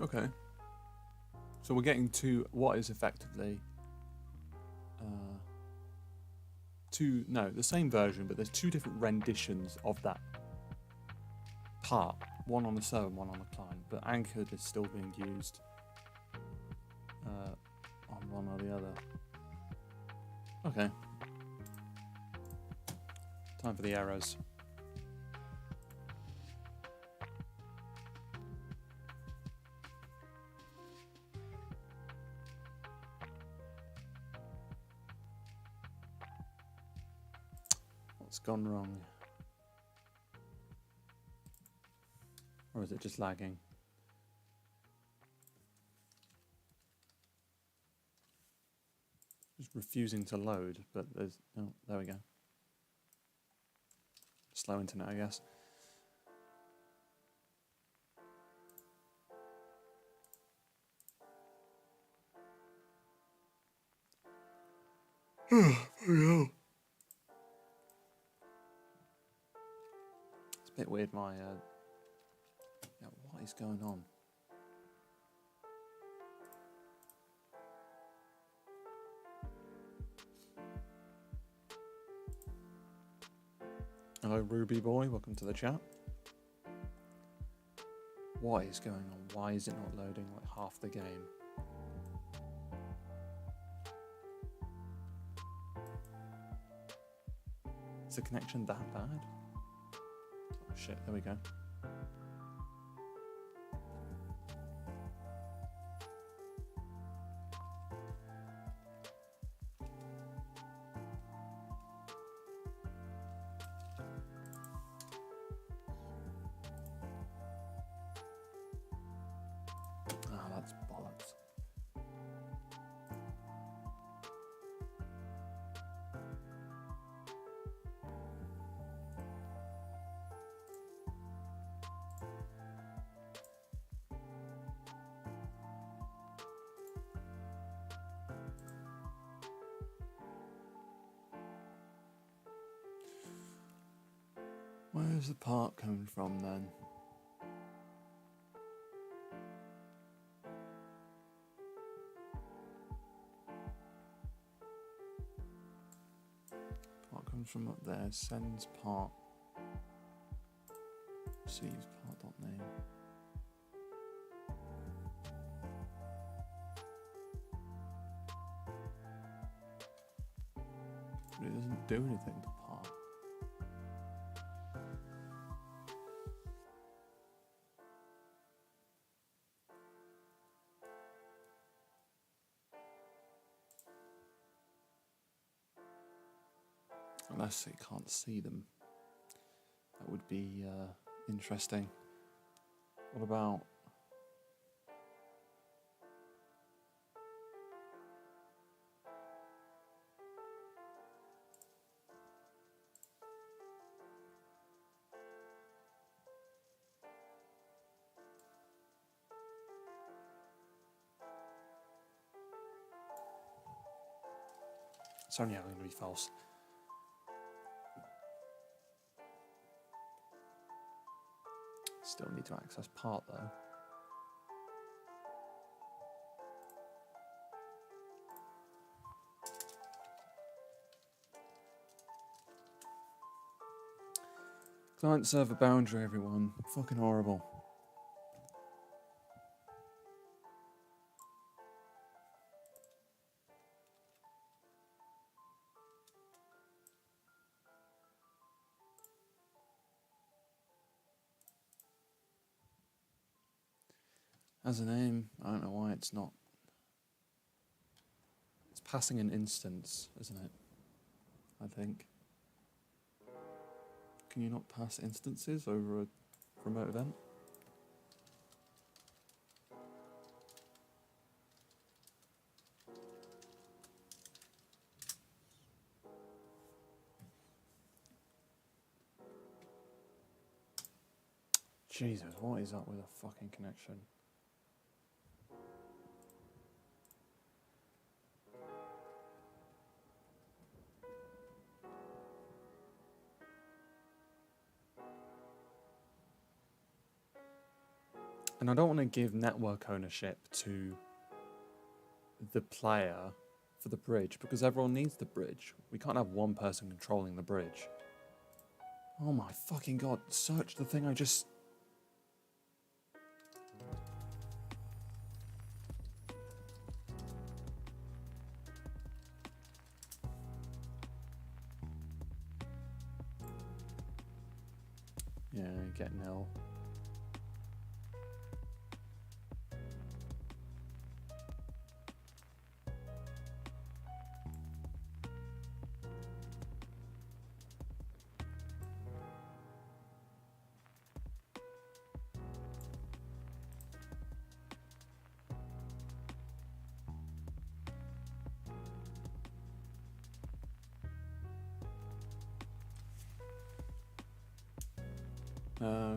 Okay. So we're getting to what is effectively the same version, but there's two different renditions of that part. One on the server and one on the client, but anchored is still being used on one or the other. Okay. Time for the arrows. What's gone wrong? Or is it just lagging? Just refusing to load, but there's... Oh, there we go. Slow internet, I guess. Oh no. It's a bit weird, my... Yeah, what is going on? Hello, Ruby boy. Welcome to the chat. What is going on? Why is it not loading like half the game? Is the connection that bad? Oh shit, there we go. Ah, that's bollocks. Where's the part coming from then? Part comes from up there. Sends part. Receives part.name. But it doesn't do anything to part. Unless it can't see them. That would be interesting. What about... It's only going to be false. Still need to access part though. Client server boundary, everyone. Fucking horrible. As a name, I don't know why it's not. It's passing an instance, isn't it? I think. Can you not pass instances over a remote event? Jesus, what is up with a fucking connection? And I don't want to give network ownership to the player for the bridge, because everyone needs the bridge. We can't have one person controlling the bridge. Oh my fucking god, search the thing I just... Yeah, get nil.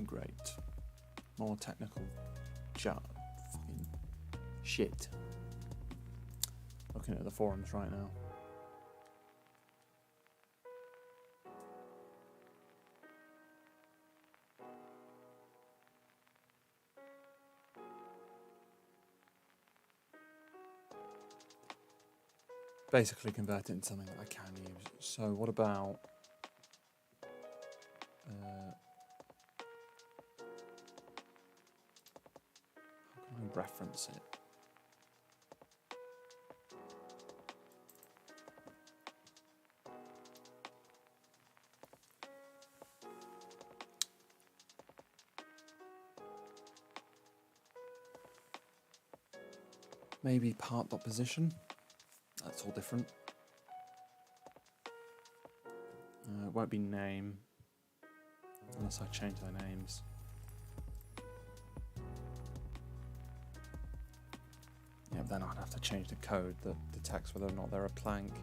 Great. More technical fucking shit. Looking at the forums right now. Basically convert it into something that I can use. So what about how can I reference it? Maybe part.position. That's all different. It won't be name unless I change their names. Yeah, then I'd have to change the code that detects whether or not they're a plank.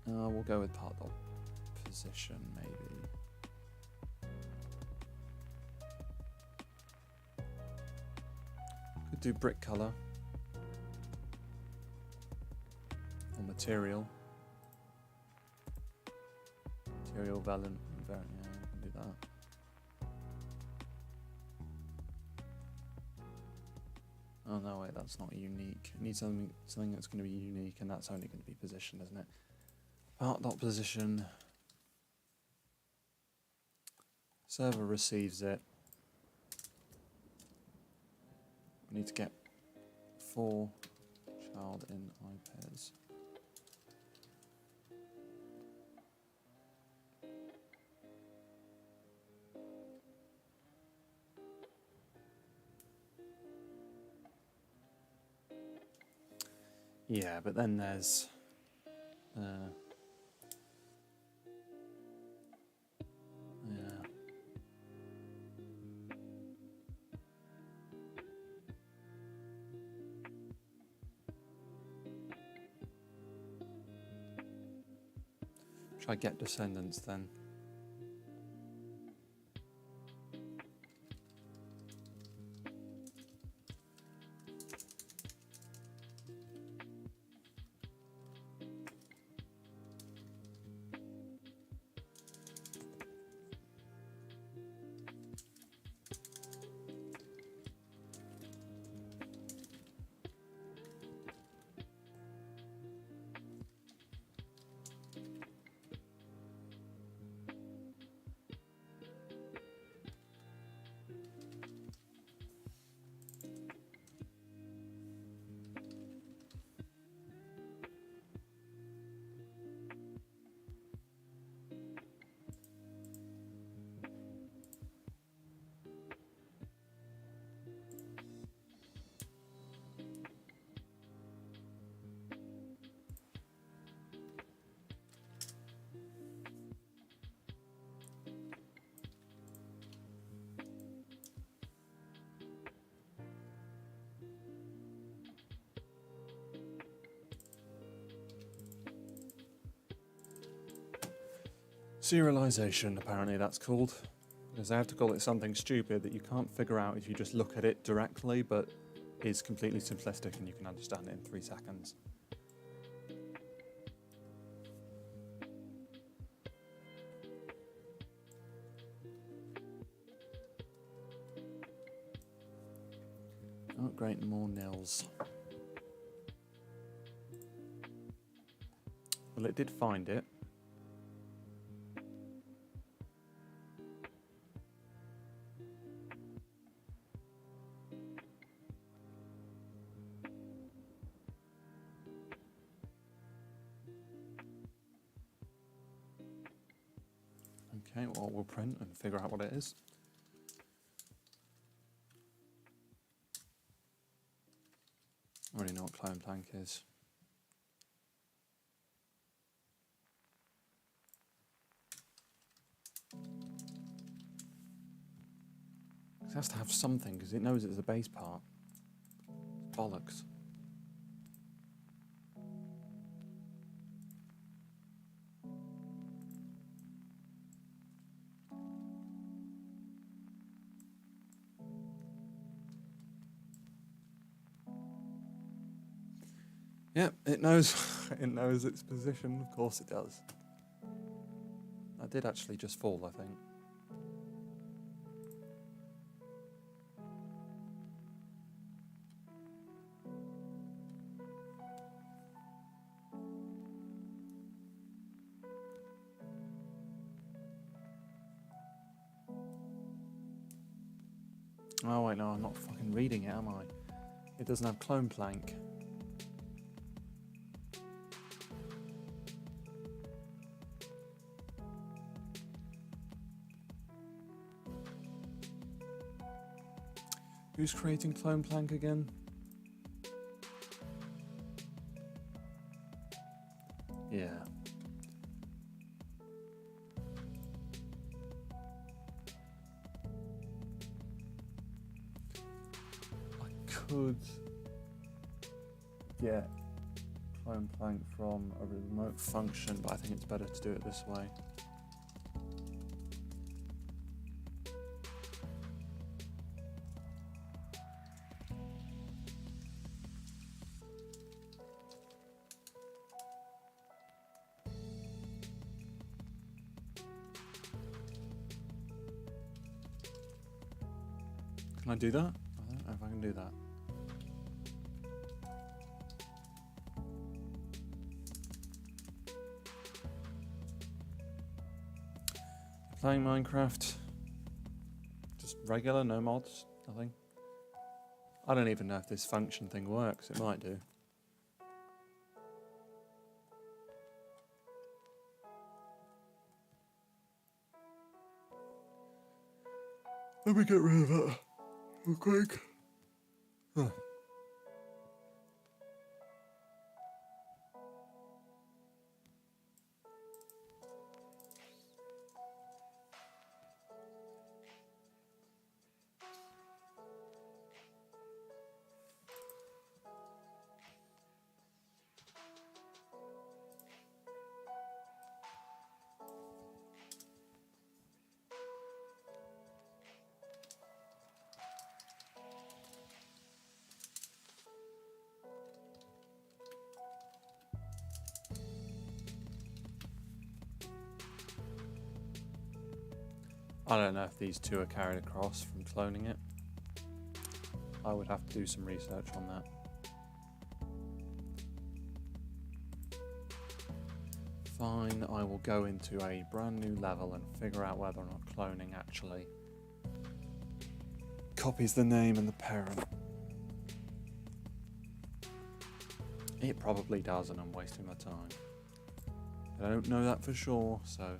We'll go with part.position maybe. Could do brick color or material. Material valent, yeah, we can do that. Oh no, wait, that's not unique. It needs something that's going to be unique, and that's only going to be position, isn't it? Part.position. Server receives it. We need to get 4 child in iPairs. Yeah, but then there's yeah. Try get descendants then. Serialization, apparently that's called. Because I have to call it something stupid that you can't figure out if you just look at it directly, but is completely simplistic and you can understand it in 3 seconds. Oh, great, more nils. Well, it did find it. Okay, well, we'll print and figure out what it is. I already know what clone plank is. It has to have something because it knows it's the base part. Bollocks. Yep, it knows. It knows its position. Of course it does. That did actually just fall, I think. Oh wait, no, I'm not fucking reading it, am I? It doesn't have clone plank. Who's creating clone plank again? Yeah. I could get clone plank from a remote function, but I think it's better to do it this way. Can I do that? I don't know if I can do that. Playing Minecraft. Just regular, no mods, nothing. I don't even know if this function thing works. It might do. Let me get rid of that real quick. Huh. I don't know if these two are carried across from cloning it. I would have to do some research on that. Fine, I will go into a brand new level and figure out whether or not cloning actually copies the name and the parent. It probably does, and I'm wasting my time. I don't know that for sure, so...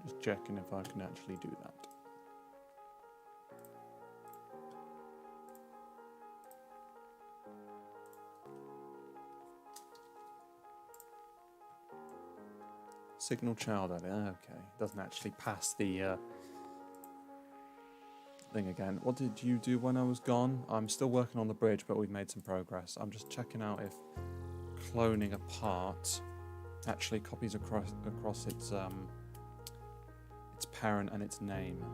Just checking if I can actually do that. Signal child edit, okay. Doesn't actually pass the thing again. What did you do when I was gone? I'm still working on the bridge, but we've made some progress. I'm just checking out if cloning a part actually copies across its parent and its name.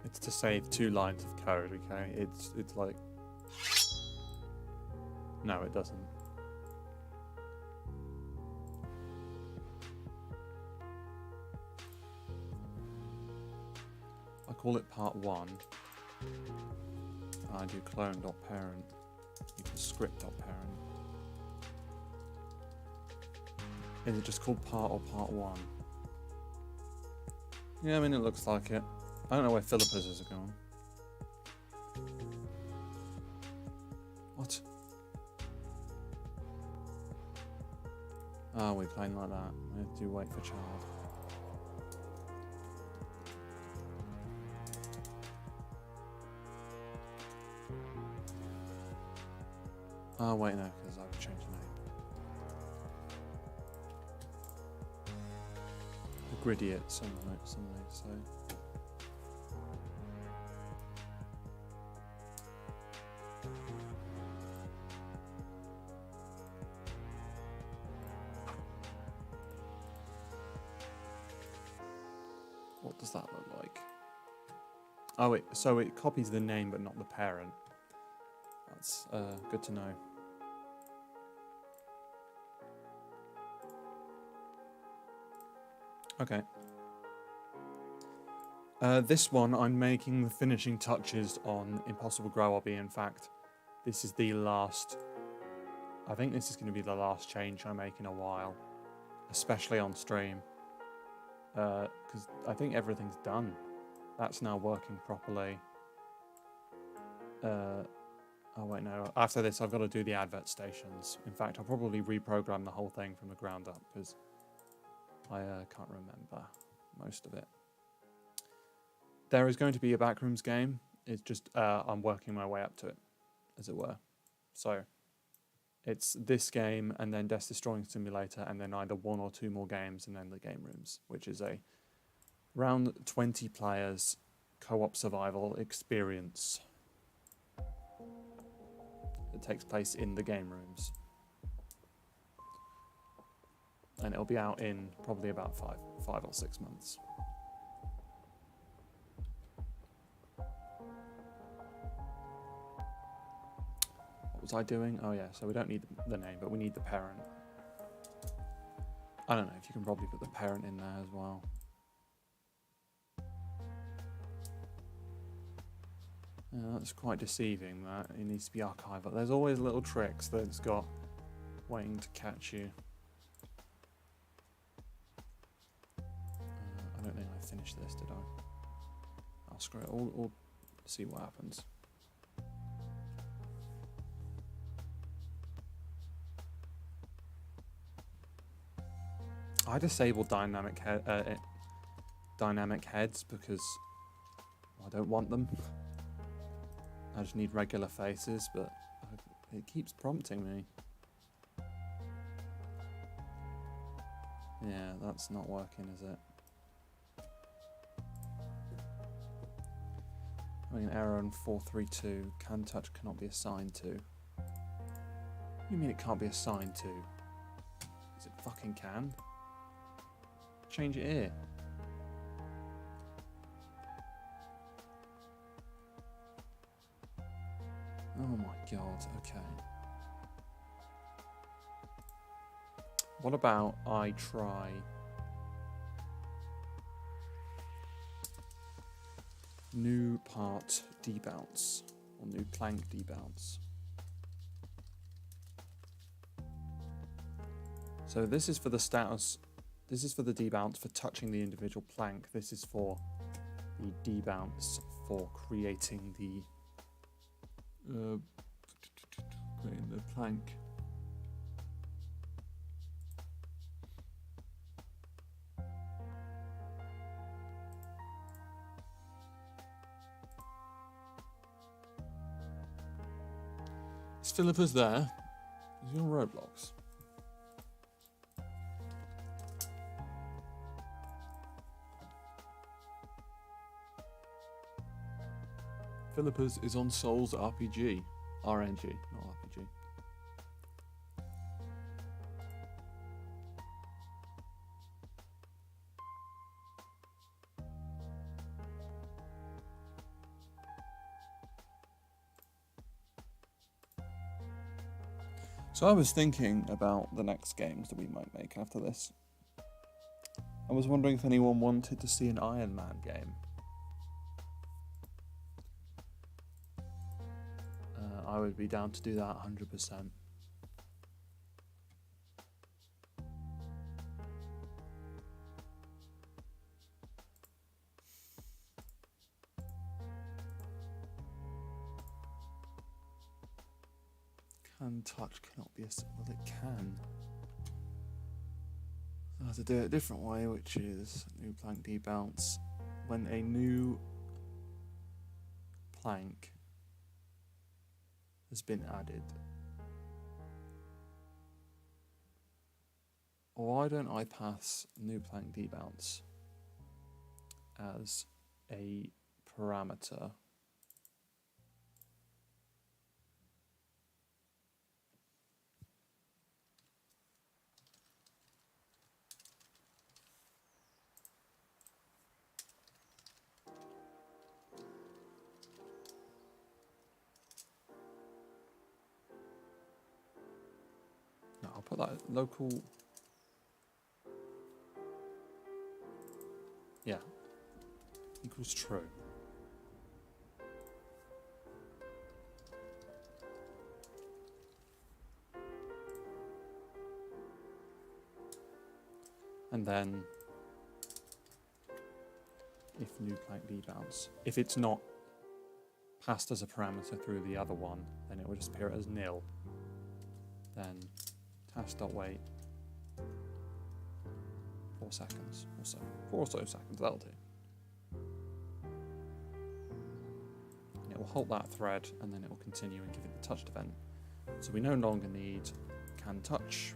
It's to save 2 lines of code, okay? It's like... No, it doesn't. I call it part 1. I do clone.parent equals script.parent. Is it just called part or part 1? Yeah, I mean, it looks like it. I don't know where Philippus are going. What? Oh, we're playing like that. We have to wait for child. Oh, wait, no, because I've changed the name. The Gridiot, some may say. What does that look like? Oh, so it copies the name but not the parent. That's good to know. Okay. This one, I'm making the finishing touches on Impossible Grow Obby. In fact, this is the last... I think this is going to be the last change I make in a while. Especially on stream. Because I think everything's done. That's now working properly. Oh wait, no. After this, I've got to do the advert stations. In fact, I'll probably reprogram the whole thing from the ground up because I can't remember most of it. There is going to be a Backrooms game. It's just I'm working my way up to it, as it were. So it's this game and then Death Destroying Simulator and then either 1 or 2 more games and then the Gamerooms, which is a around 20 players co-op survival experience. It takes place in the Gamerooms. And it'll be out in probably about 5 or 6 months. What was I doing? Oh yeah, so we don't need the name, but we need the parent. I don't know if you can probably put the parent in there as well. Yeah, that's quite deceiving, that. It needs to be archival. There's always little tricks that it's got waiting to catch you. I don't think I finished this, did I? I'll screw it. I'll see what happens. I disabled dynamic heads because I don't want them. I just need regular faces, but it keeps prompting me. Yeah, that's not working, is it? Having an error on 432. Can touch cannot be assigned to. What do you mean it can't be assigned to? Is it fucking can? Change it here. Oh my god, okay. What about I try... new part debounce, or new plank debounce. So this is for the status, this is for the debounce for touching the individual plank. This is for the debounce for creating the plank. Is Philippa's there? Is he on Roblox? Philippa's is on Souls RPG. RNG, not RPG. So I was thinking about the next games that we might make after this. I was wondering if anyone wanted to see an Iron Man game. I would be down to do that 100%. Can touch cannot be well, it can. I have to do it a different way, which is new plank debounce. When a new plank has been added. Or why don't I pass new plank debounce as a parameter? No, I'll put that local. Yeah, equals true. And then if new plank debounce, if it's not passed as a parameter through the other one, then it will just appear as nil. Then task.wait 4 seconds or so. 4 or so seconds, that'll do. And it will halt that thread and then it will continue and give it the touched event. So we no longer need can touch.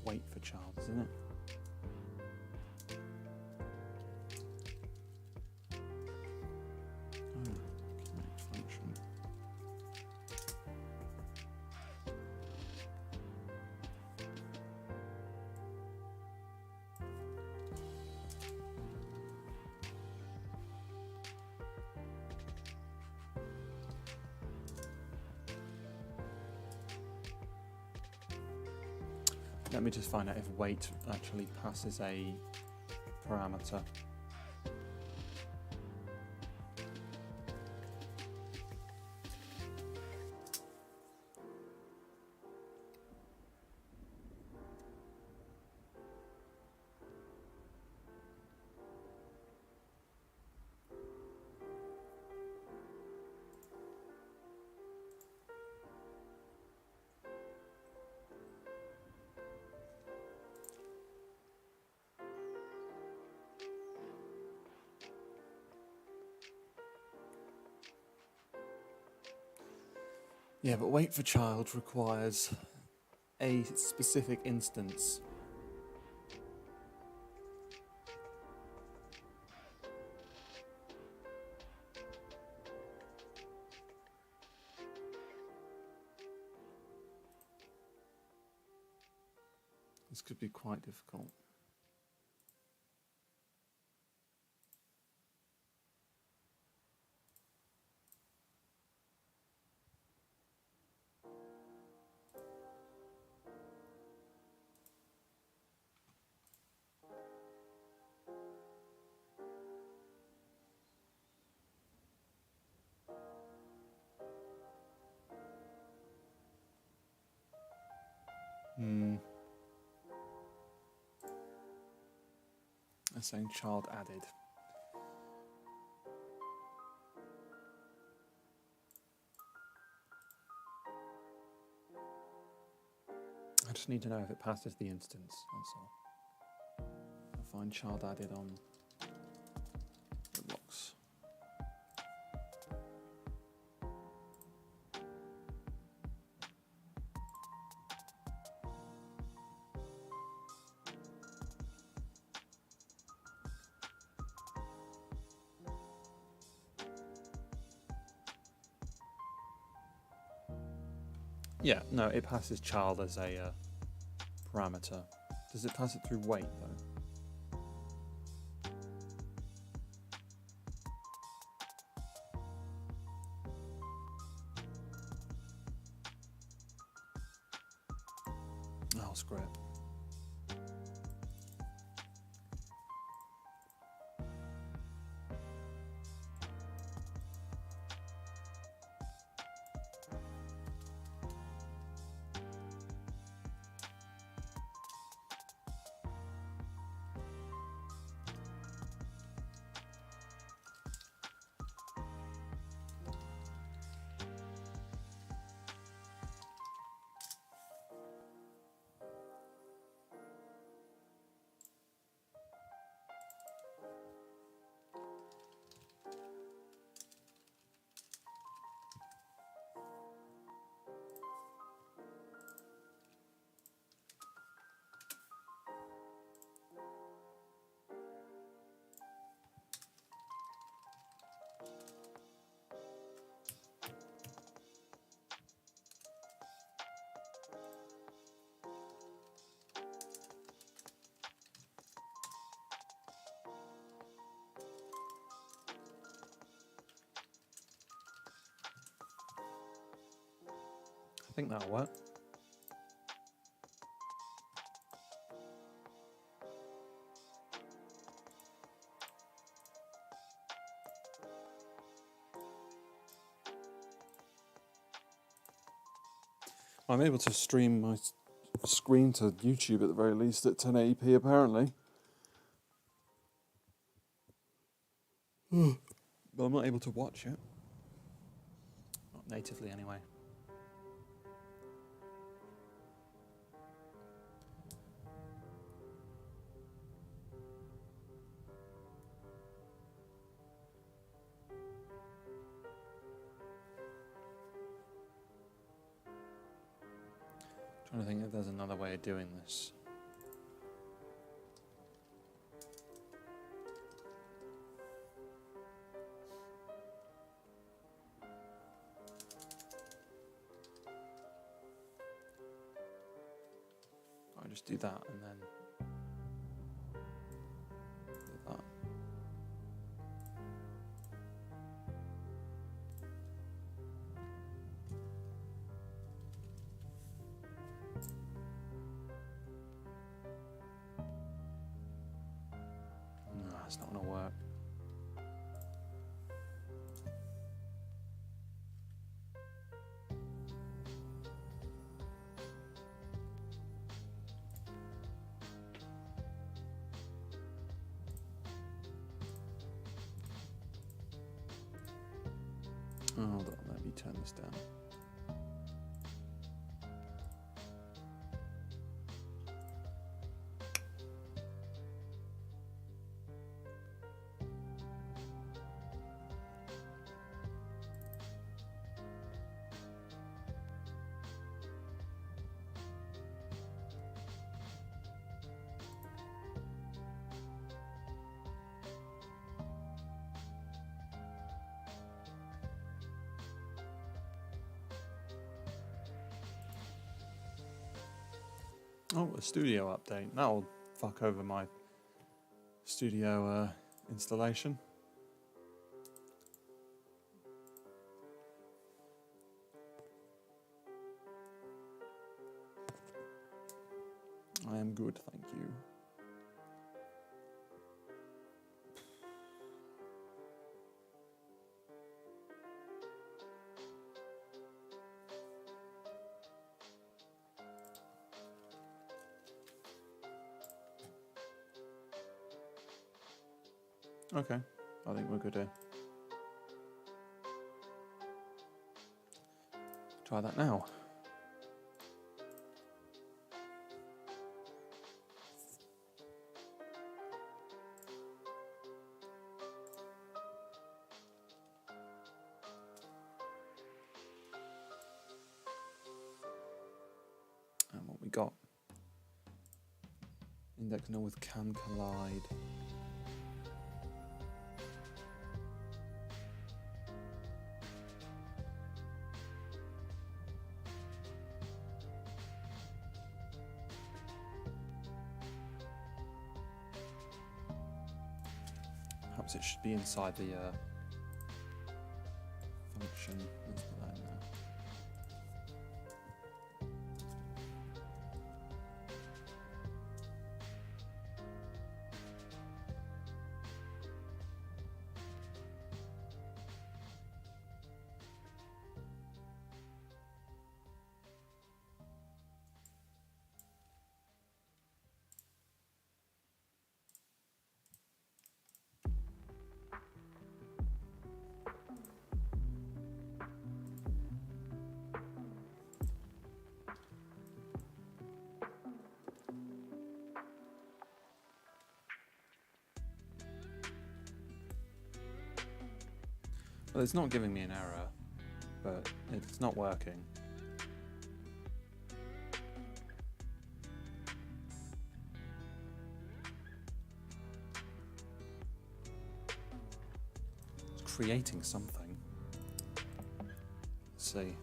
Wait for child, isn't it? Connect function. Let me just find out if wait actually passes a parameter. Yeah, but wait for child requires a specific instance. This could be quite difficult. That's saying child added. I just need to know if it passes the instance, that's all. I'll find child added on Roblox. Yeah, no, it passes child as a parameter. Does it pass it through weight though? Oh, screw it. I think that'll work. I'm able to stream my screen to YouTube at the very least at 1080p apparently. But I'm not able to watch it. Not natively anyway. Trying to think if there's another way of doing this. I just do that and then do that. No, it's not gonna work. Oh, hold on, let me turn this down. Oh, a studio update. That'll fuck over my studio installation. I am good, thank you. Okay, I think we're good here. Try that now. And what we got? Index null with can collide. Perhaps it should be inside the function. Let's put that in there. Well, it's not giving me an error, but it's not working. It's creating something. Let's see.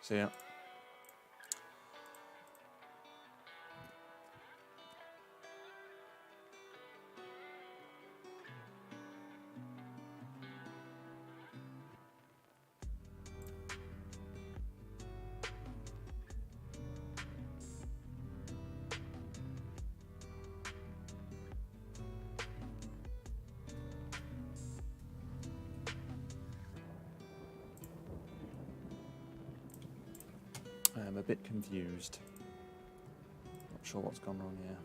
So yeah. I'm a bit confused. Not sure what's gone wrong here.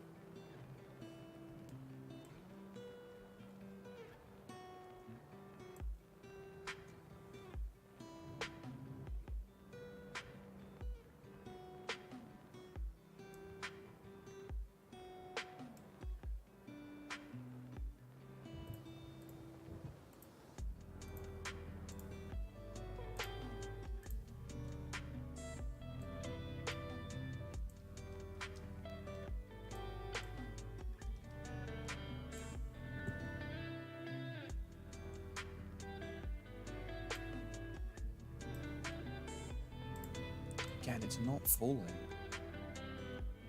Again, it's not falling.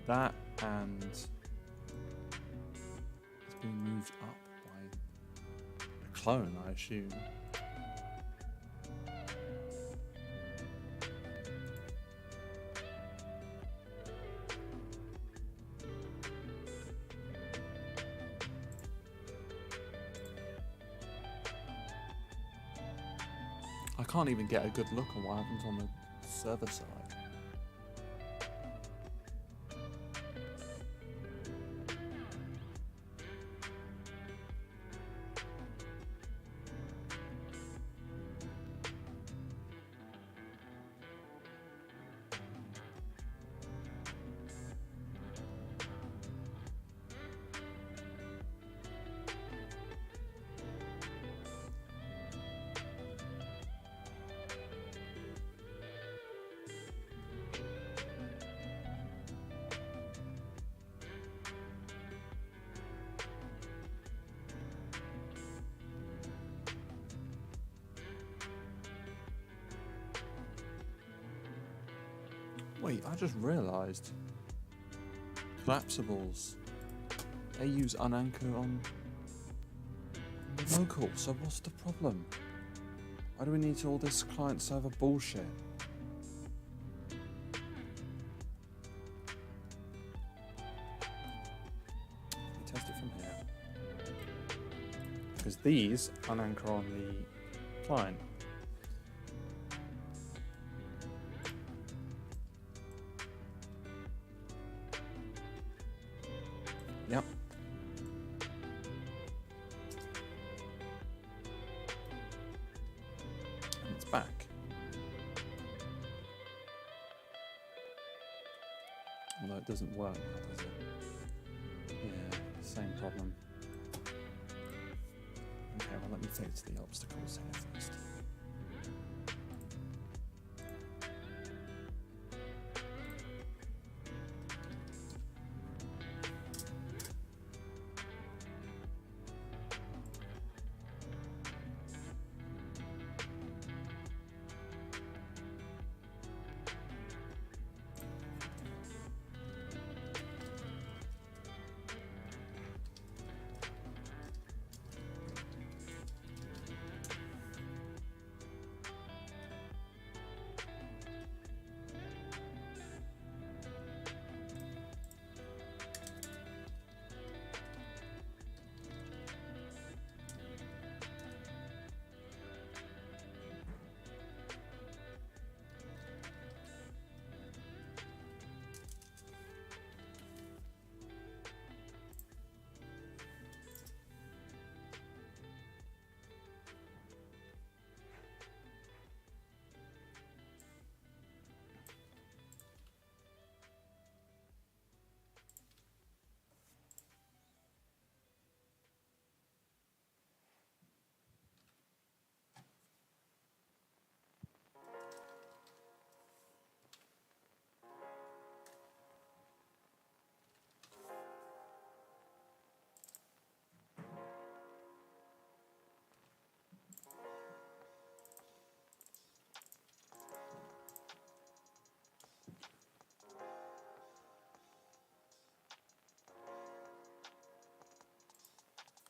That and it's being moved up by a clone, I assume. I can't even get a good look on what happens on the server side. Wait, I just realised. Collapsibles. They use unanchor on We're local, so what's the problem? Why do we need all this client server bullshit? We test it from here. Because these unanchor on the client. Yep. And it's back. Although it doesn't work now, does it? Yeah, same problem. Okay, well let me fix the obstacles here first.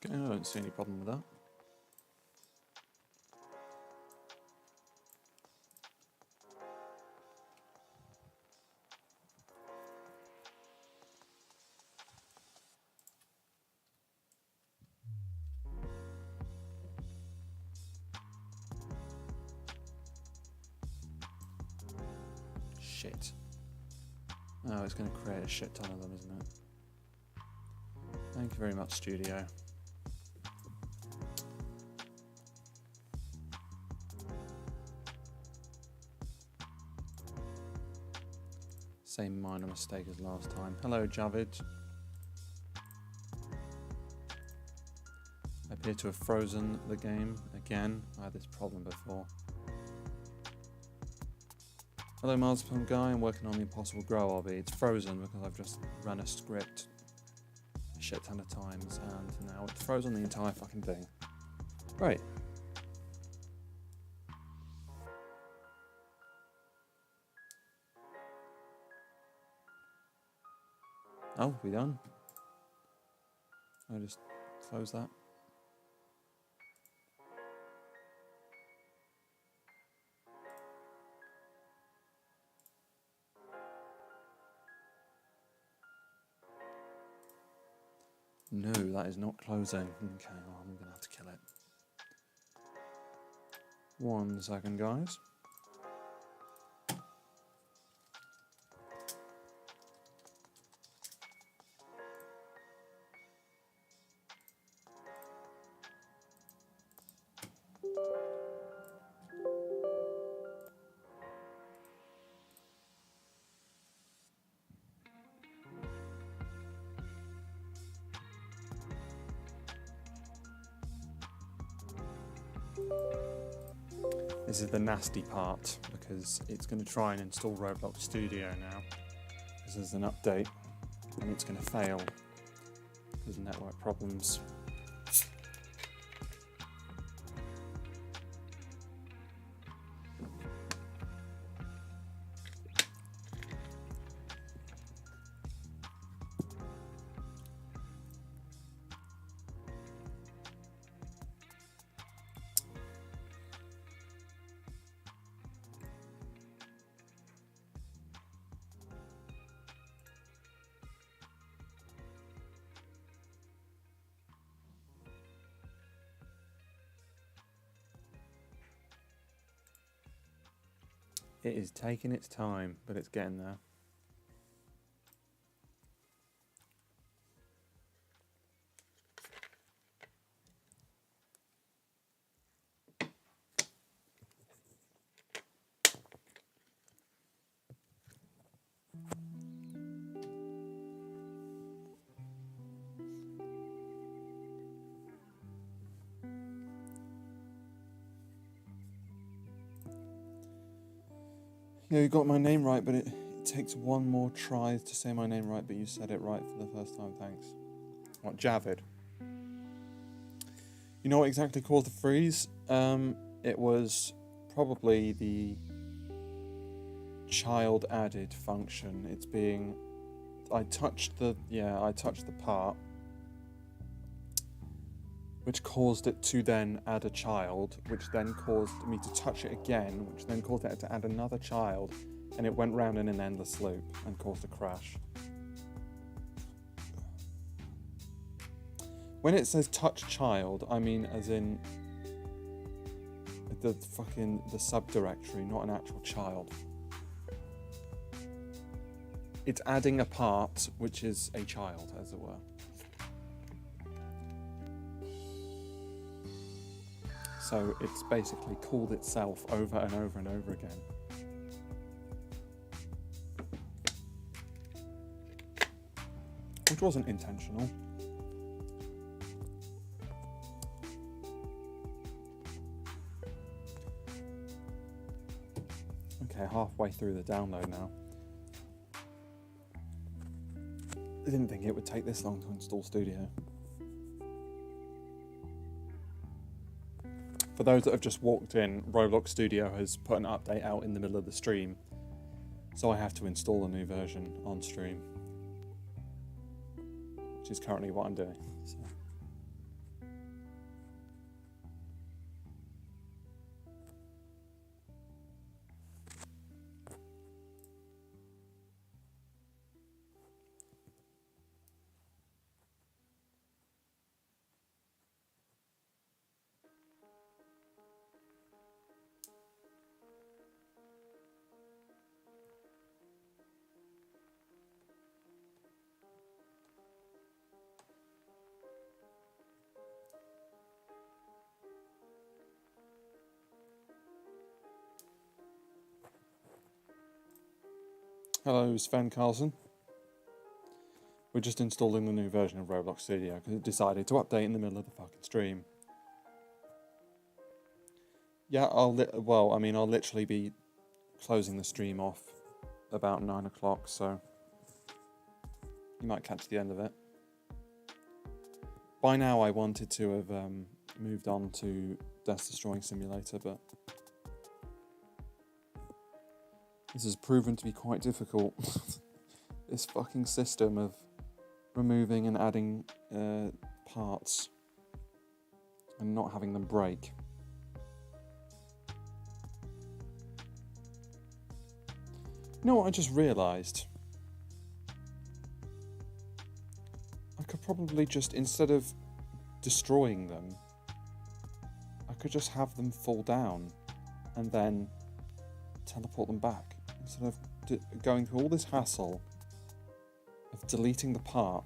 Okay, I don't see any problem with that. Shit. Oh, it's going to create a shit ton of them, isn't it? Thank you very much, Studio. Same minor mistake as last time. Hello, Javid. I appear to have frozen the game again. I had this problem before. Hello, Marzipan Guy. I'm working on the Impossible Grow Obby. It's frozen because I've just run a script a shit ton of times and now it's frozen the entire fucking thing. Great. Oh, we done? I just close that. No, that is not closing. Okay, well, I'm gonna have to kill it. 1 second, guys. This is the nasty part because it's going to try and install Roblox Studio now. This is an update and it's going to fail because of network problems. It is taking its time, but it's getting there. Yeah, you got my name right, but it takes one more try to say my name right, but you said it right for the first time, thanks. What, Javid? You know what exactly caused the freeze? It was probably the child added function. It's being... I touched the part, which caused it to then add a child, which then caused me to touch it again, which then caused it to add another child, and it went round in an endless loop and caused a crash. When it says touch child, I mean as in the subdirectory, not an actual child. It's adding a part which is a child, as it were. So it's basically called itself over and over and over again. Which wasn't intentional. Okay, halfway through the download now. I didn't think it would take this long to install Studio. For those that have just walked in, Roblox Studio has put an update out in the middle of the stream, so I have to install a new version on stream, which is currently what I'm doing. So. Hello, Sven Carlson. We're just installing the new version of Roblox Studio because it decided to update in the middle of the fucking stream. Yeah, I'll literally be closing the stream off about 9 o'clock, so you might catch the end of it. By now I wanted to have moved on to Death Destroying Simulator, but this has proven to be quite difficult. This fucking system of removing and adding parts and not having them break. You know what I just realised? I could probably just, instead of destroying them, I could just have them fall down and then teleport them back. Instead of going through all this hassle of deleting the part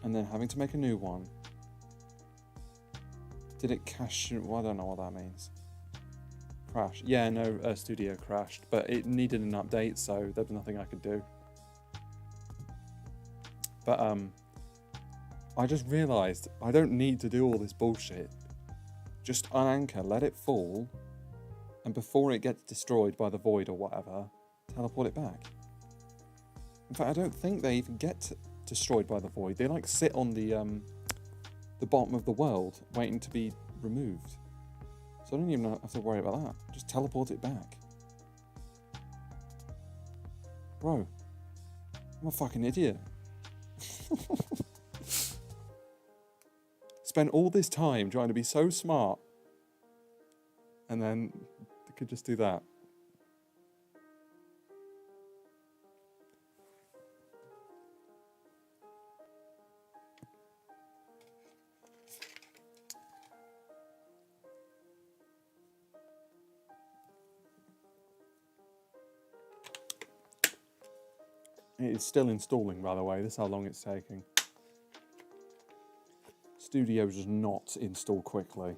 and then having to make a new one. Did it cache? Well, I don't know what that means. Crash. Yeah, no, Studio crashed, but it needed an update, so there was nothing I could do. But I just realised I don't need to do all this bullshit. Just unanchor, let it fall, and before it gets destroyed by the void or whatever, teleport it back. In fact, I don't think they even get destroyed by the void. They like sit on the bottom of the world, waiting to be removed. So I don't even have to worry about that. Just teleport it back. Bro, I'm a fucking idiot. Spent all this time trying to be so smart, and then they could just do that. It is still installing, by the way. This is how long it's taking. Studio does not install quickly.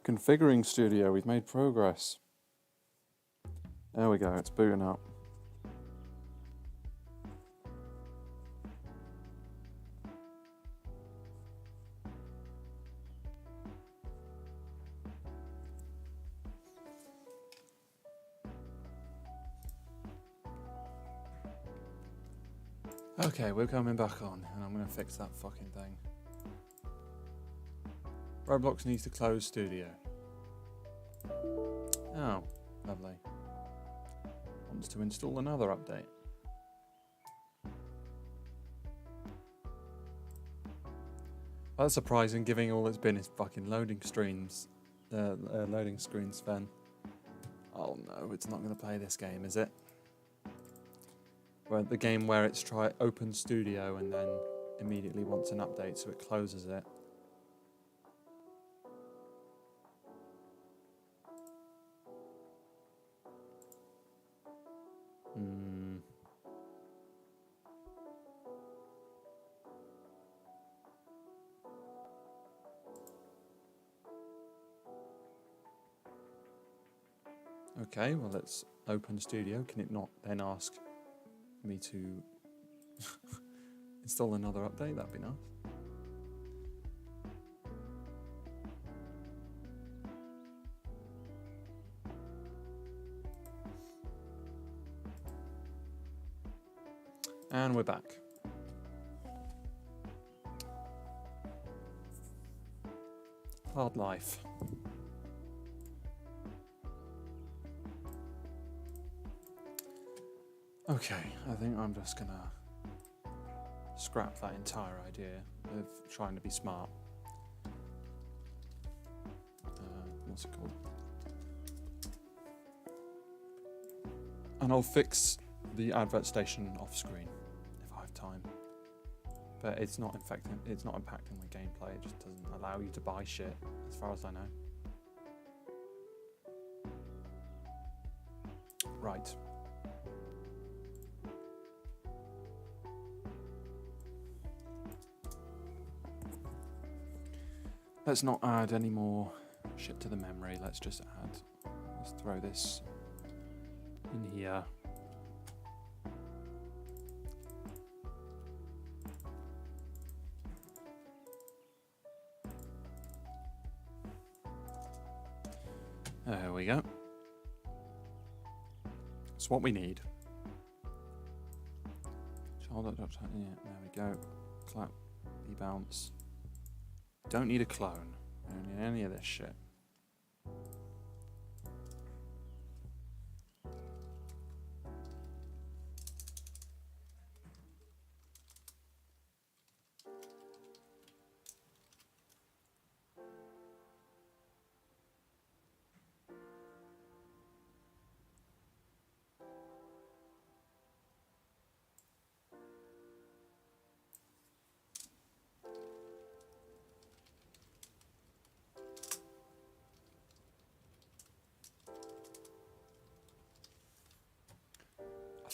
Configuring Studio, we've made progress. There we go, it's booting up. Okay, we're coming back on, and I'm going to fix that fucking thing. Roblox needs to close Studio. Oh, lovely. Wants to install another update. That's surprising, given all it's been is fucking loading screens. Loading screen Sven. Oh no, it's not going to play this game, is it? Well, the game where it's open Studio and then immediately wants an update, so it closes it. Okay, well let's open Studio. Can it not then ask me to install another update? That'd be nice. And we're back. Hard life. Okay, I think I'm just gonna scrap that entire idea of trying to be smart. What's it called? And I'll fix the advert station off screen if I have time. But it's not impacting the gameplay. It just doesn't allow you to buy shit, as far as I know. Right. Let's not add any more shit to the memory. Let's throw this in here. There we go. It's what we need. Yeah, there we go. Clap, bounce. Don't need a clone. Don't need any of this shit.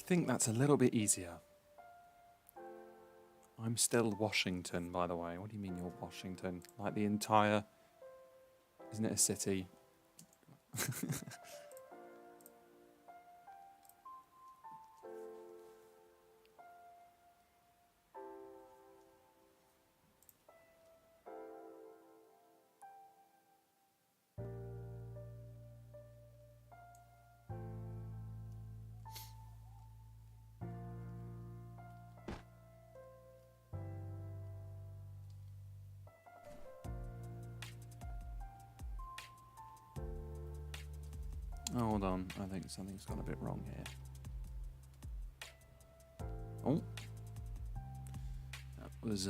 think that's a little bit easier. I'm still Washington, by the way. What do you mean you're Washington? Like the entire... Isn't it a city? Oh, hold on, I think something's gone a bit wrong here. Oh. That was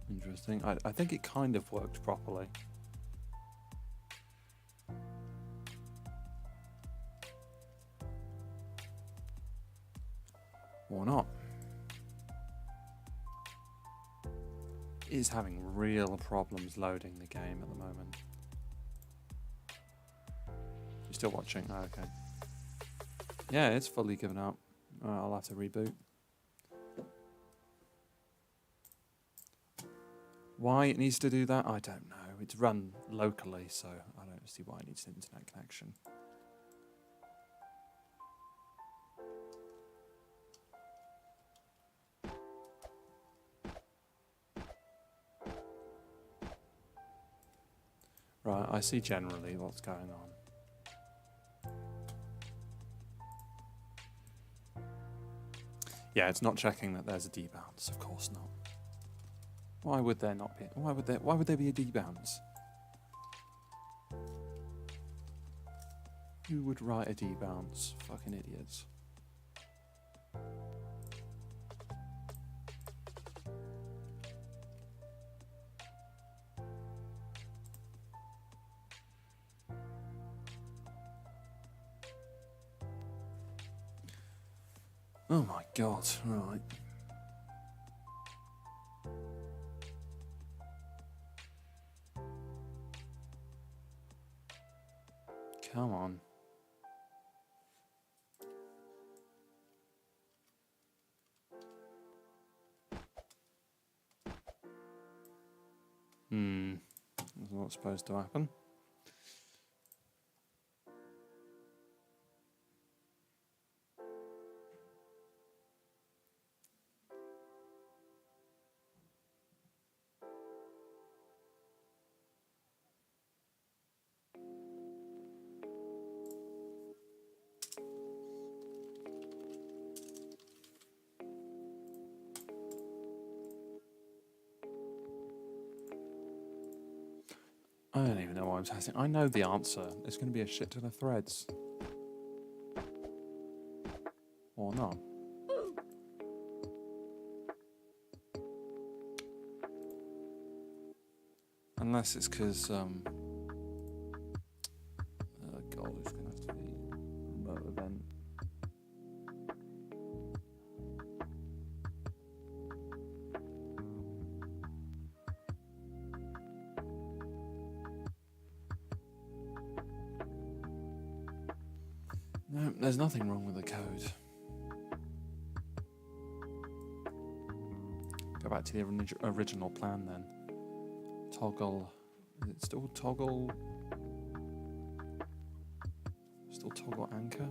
interesting. I think it kind of worked properly. Or not. It is having real problems loading the game at the moment. Still watching? Oh, okay. Yeah, it's fully given up. I'll have to reboot. Why it needs to do that, I don't know. It's run locally, so I don't see why it needs an internet connection. Right, I see generally what's going on. Yeah, it's not checking that there's a debounce, of course not. Why would there not be? Why would there be a debounce? Who would write a debounce? Fucking idiots. Oh my god, right. Come on. That's not supposed to happen. I don't even know why I'm testing. I know the answer. It's going to be a shit ton of threads. Or not. Unless it's because, oh god, it's going to have to be a remote event. No, there's nothing wrong with the code. Go back to the original plan then. Toggle. Is it still toggle? Still toggle anchor?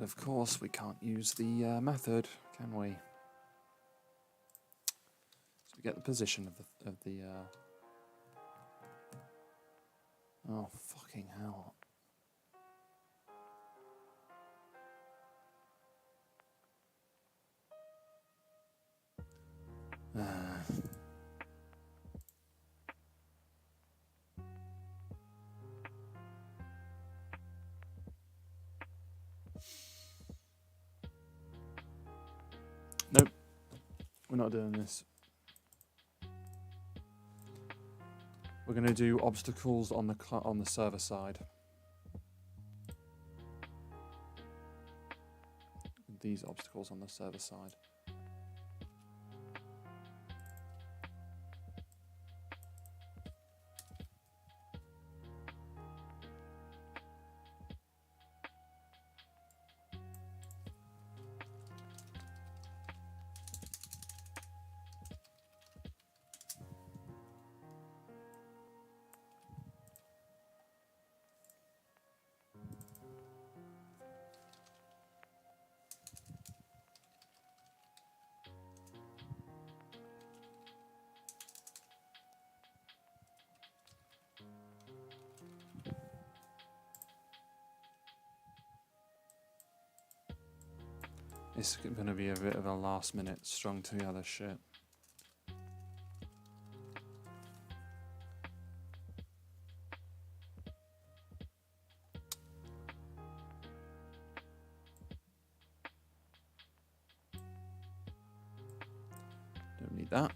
But of course we can't use the method, can we? So we get the position of the oh, fucking hell. Nope, we're not doing this. We're going to do obstacles on the server side. These obstacles on the server side. It's going to be a bit of a last minute strung together shit. Don't need that.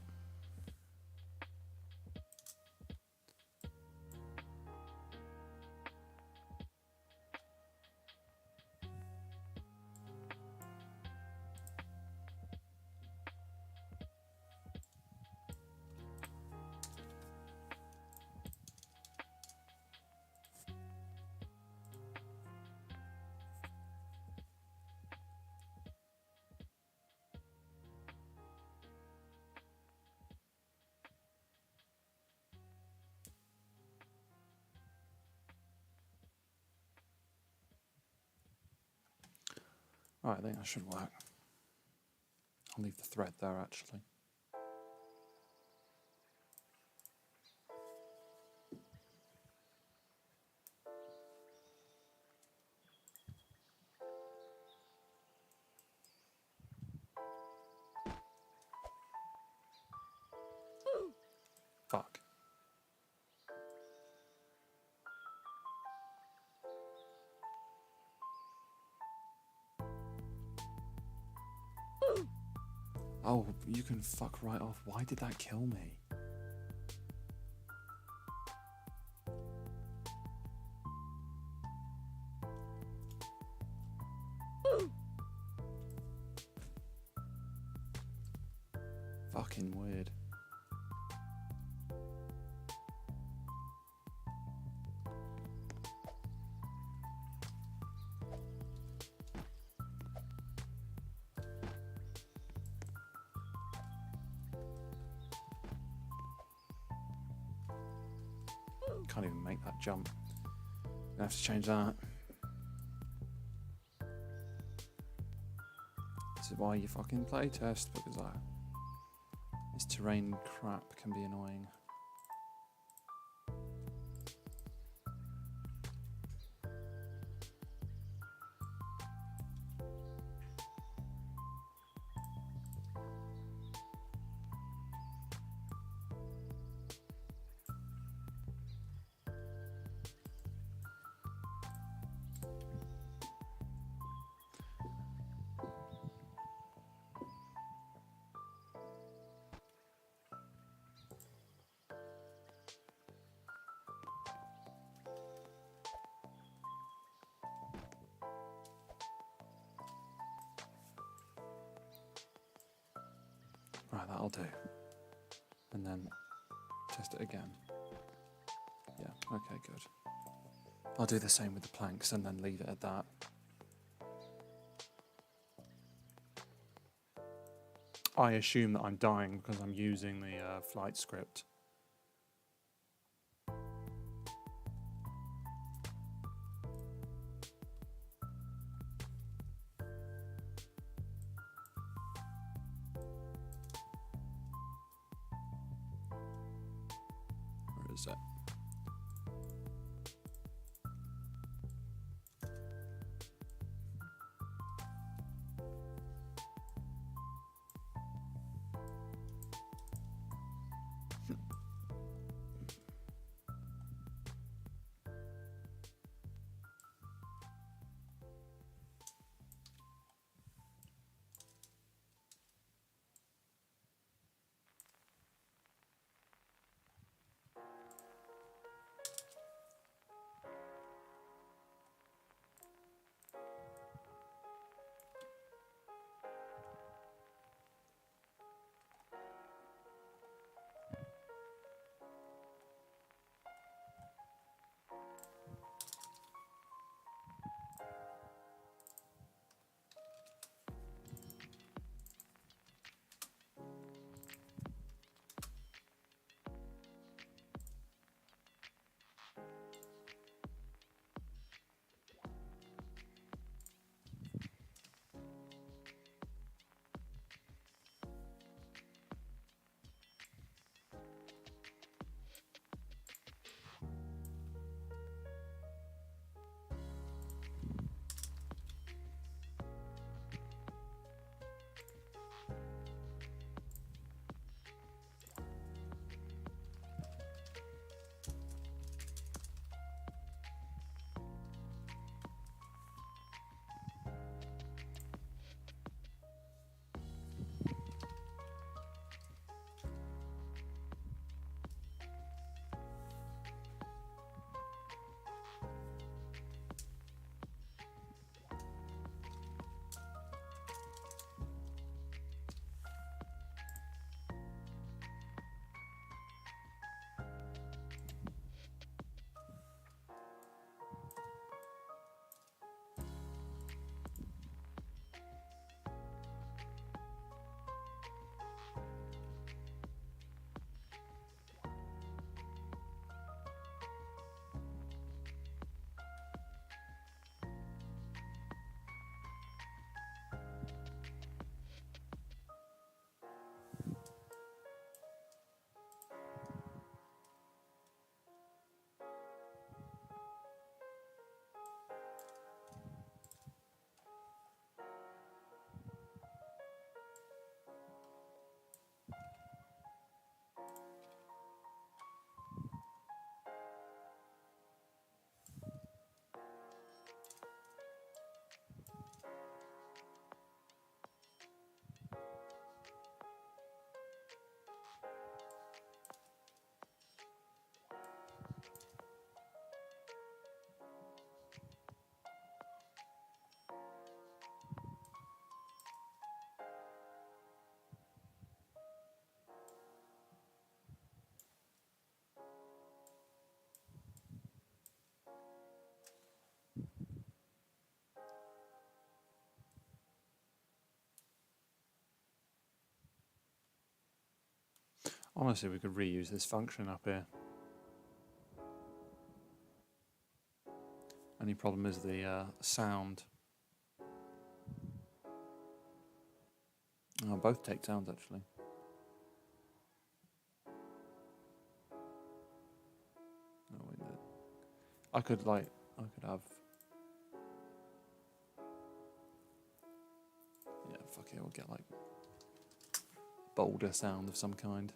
Alright, I think that should work. I'll leave the thread there actually. Fuck. Oh, you can fuck right off. Why did that kill me? Fucking weird. Can't even make that jump. I have to change that. This is why you fucking play test, because this terrain crap can be annoying. Right, that'll do. And then test it again. Yeah, okay, good. I'll do the same with the planks and then leave it at that. I assume that I'm dying because I'm using the flight script. opposite. Honestly, we could reuse this function up here. Only problem is the sound. Oh, both take sounds actually. Oh, wait, no. I could have. Yeah, fuck it, we'll get like bolder sound of some kind.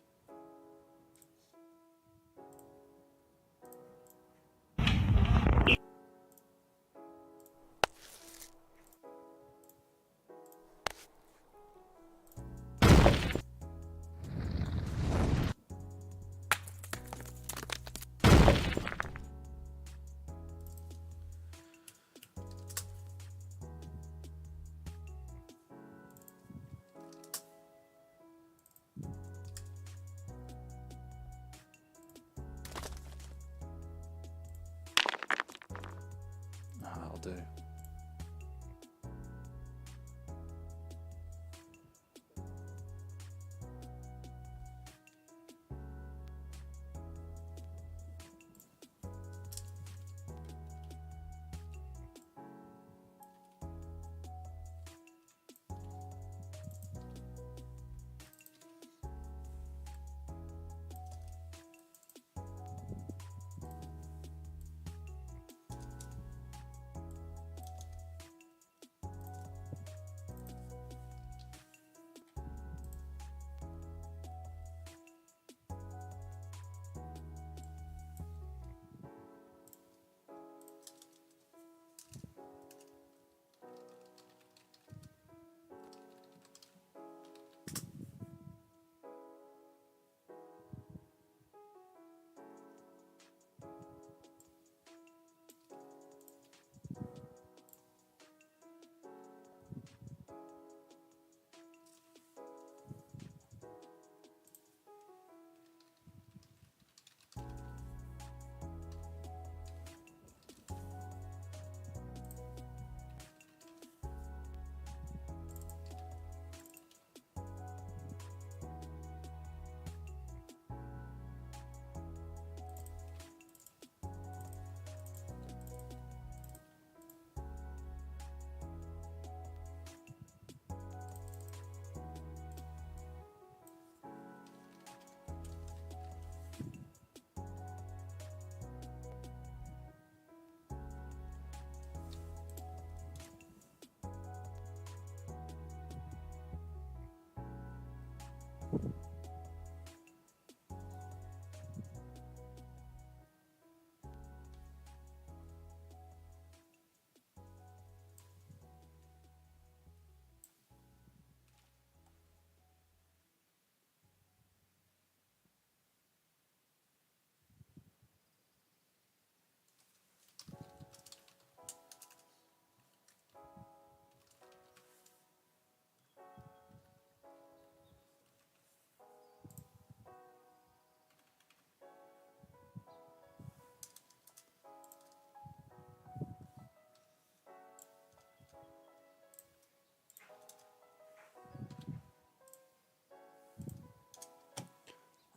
That'll do.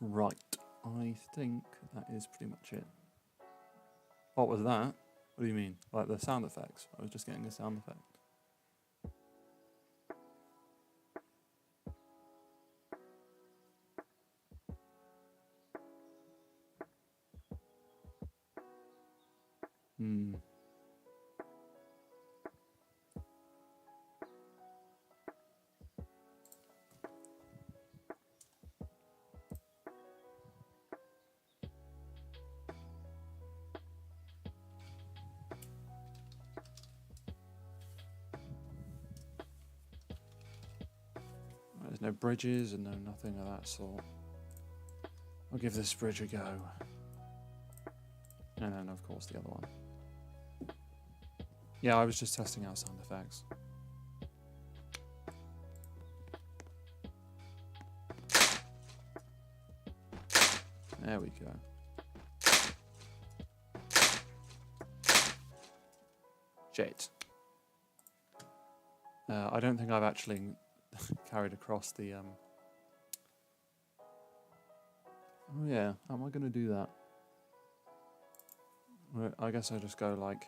Right, I think that is pretty much it. What was that? What do you mean? Like the sound effects? I was just getting a sound effect. Hmm. There's no bridges and no nothing of that sort. I'll give this bridge a go. And then, of course, the other one. Yeah, I was just testing out sound effects. There we go. Shit. I don't think I've actually carried across the... Oh yeah, how am I going to do that? Well, I guess I just go like...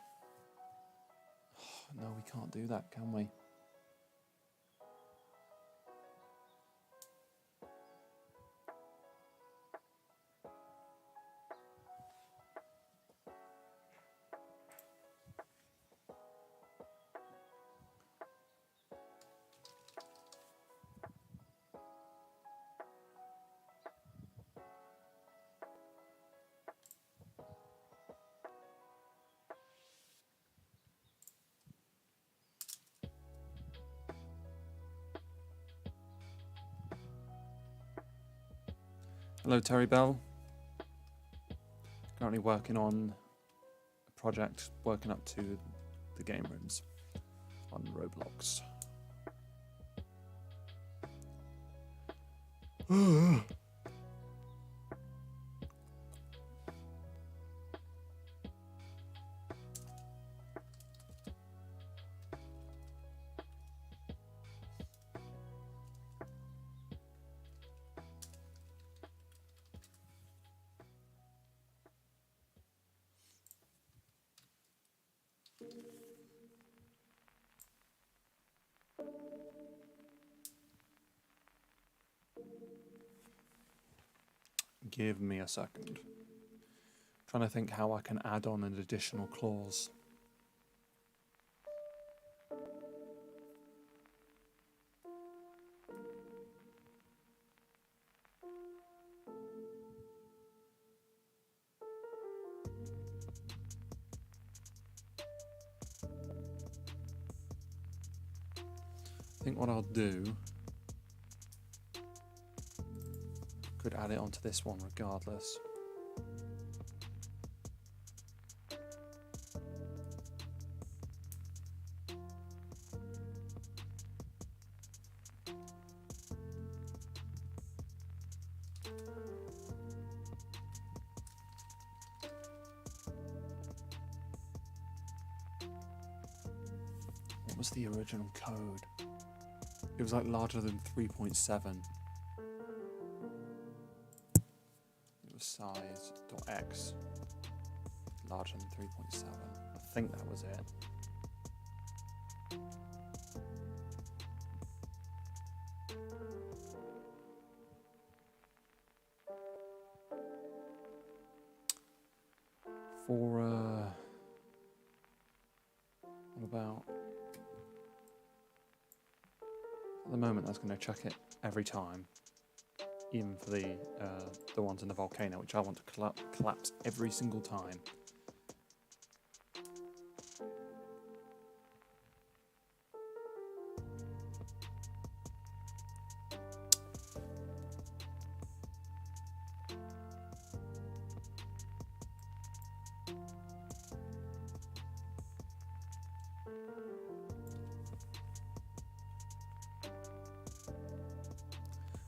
No, we can't do that, can we? Hello, Terry Bell. Currently working on a project, working up to the Gamerooms on Roblox. Give me a second. Trying to think how I can add on an additional clause. I think what I'll do, could add it onto this one regardless. What was the original code? It was like larger than 3.7. It was size.x larger than 3.7. I think that was it. For what about? At the moment, that's going to check it every time. even for the ones in the volcano, which I want to collapse every single time.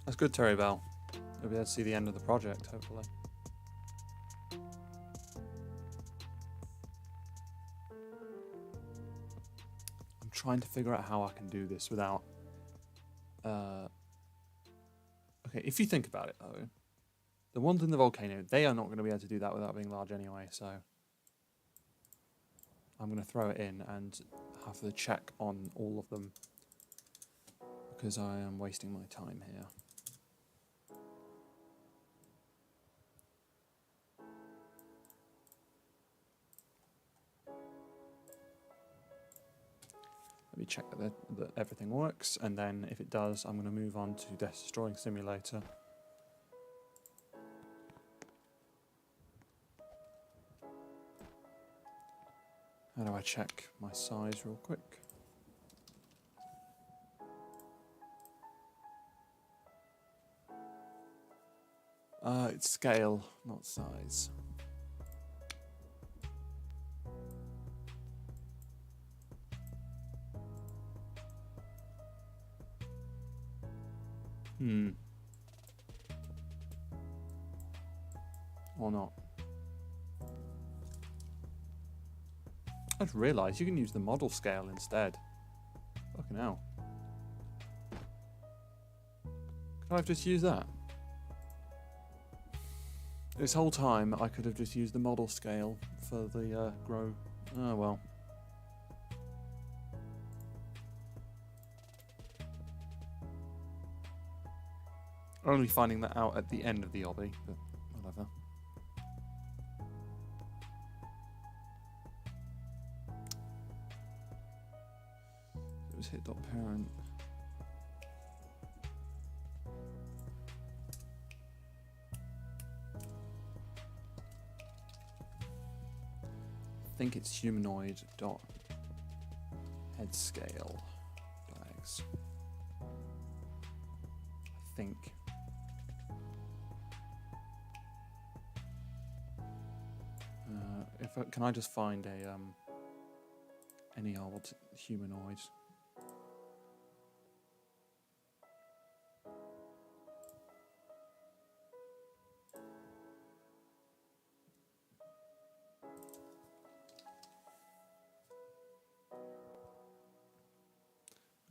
That's good, Terry Bell. You'll be able to see the end of the project, hopefully. I'm trying to figure out how I can do this without... Okay, if you think about it, though, the ones in the volcano, they are not going to be able to do that without being large anyway, so... I'm going to throw it in and have to check on all of them, because I am wasting my time here. Let me check that everything works, and then if it does, I'm going to move on to Death Destroying Simulator. How do I check my size real quick? It's scale, not size. Or not. I just realised you can use the model scale instead. Fucking hell. Could I have just used that? This whole time I could have just used the model scale for the grow. Oh well. I'm only finding that out at the end of the obby, but whatever. It was hit.parent. I think it's humanoid dot head scale flags. I think. Can I just find a any old humanoid?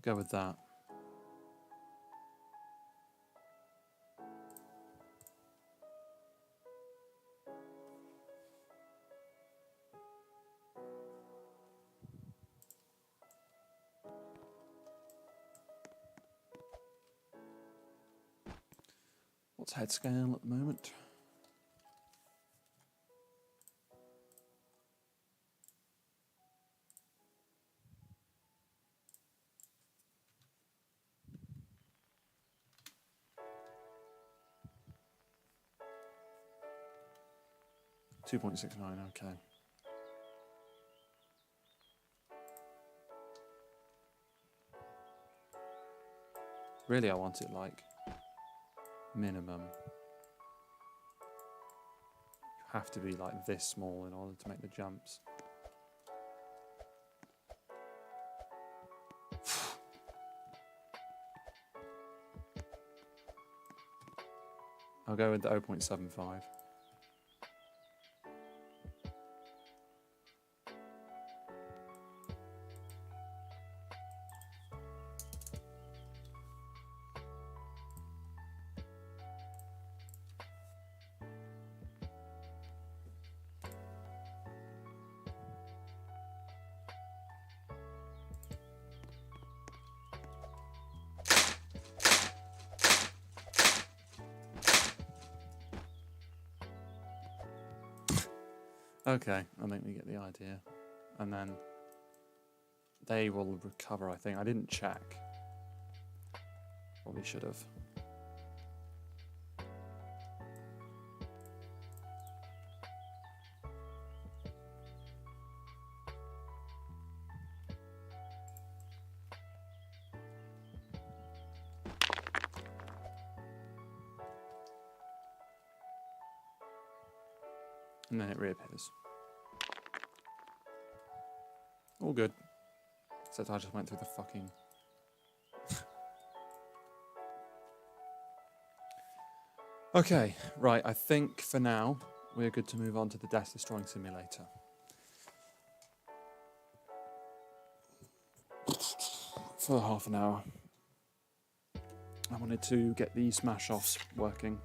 Go with that. What's head scale at the moment? .69, okay. Really, I want it like minimum. You have to be like this small in order to make the jumps. I'll go with the 0.75. Okay, I think we get the idea. And then they will recover, I think. I didn't check. Probably should have. And then it reappears. All good. Except I just went through the fucking... Okay, right, I think for now we're good to move on to the Death Destroying Simulator. For half an hour. I wanted to get the smash-offs working.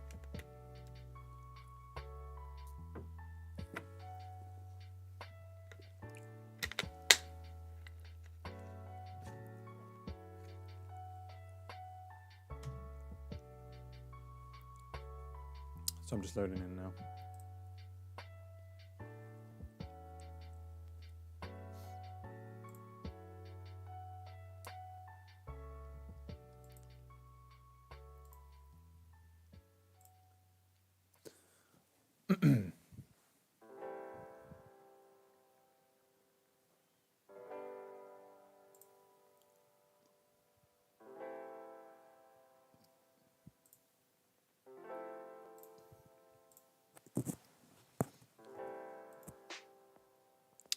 So I'm just loading in now.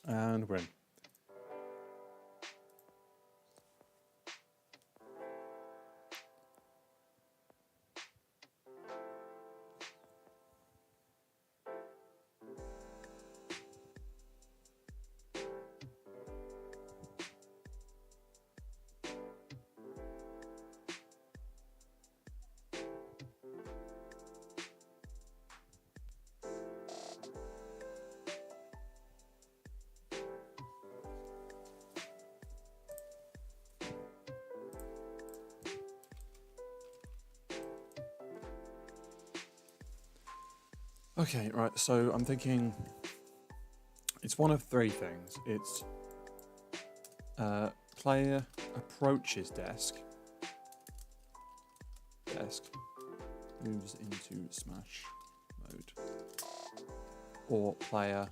And we're in. Okay, right, so I'm thinking it's one of three things. It's player approaches desk, moves into smash mode, or player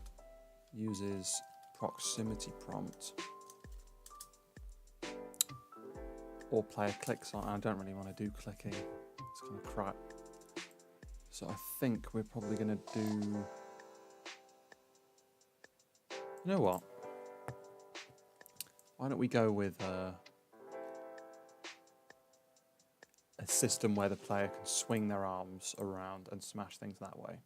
uses proximity prompt, or player clicks on. I don't really want to do clicking, it's kind of crap. So I think we're probably going to do... You know what? Why don't we go with a system where the player can swing their arms around and smash things that way.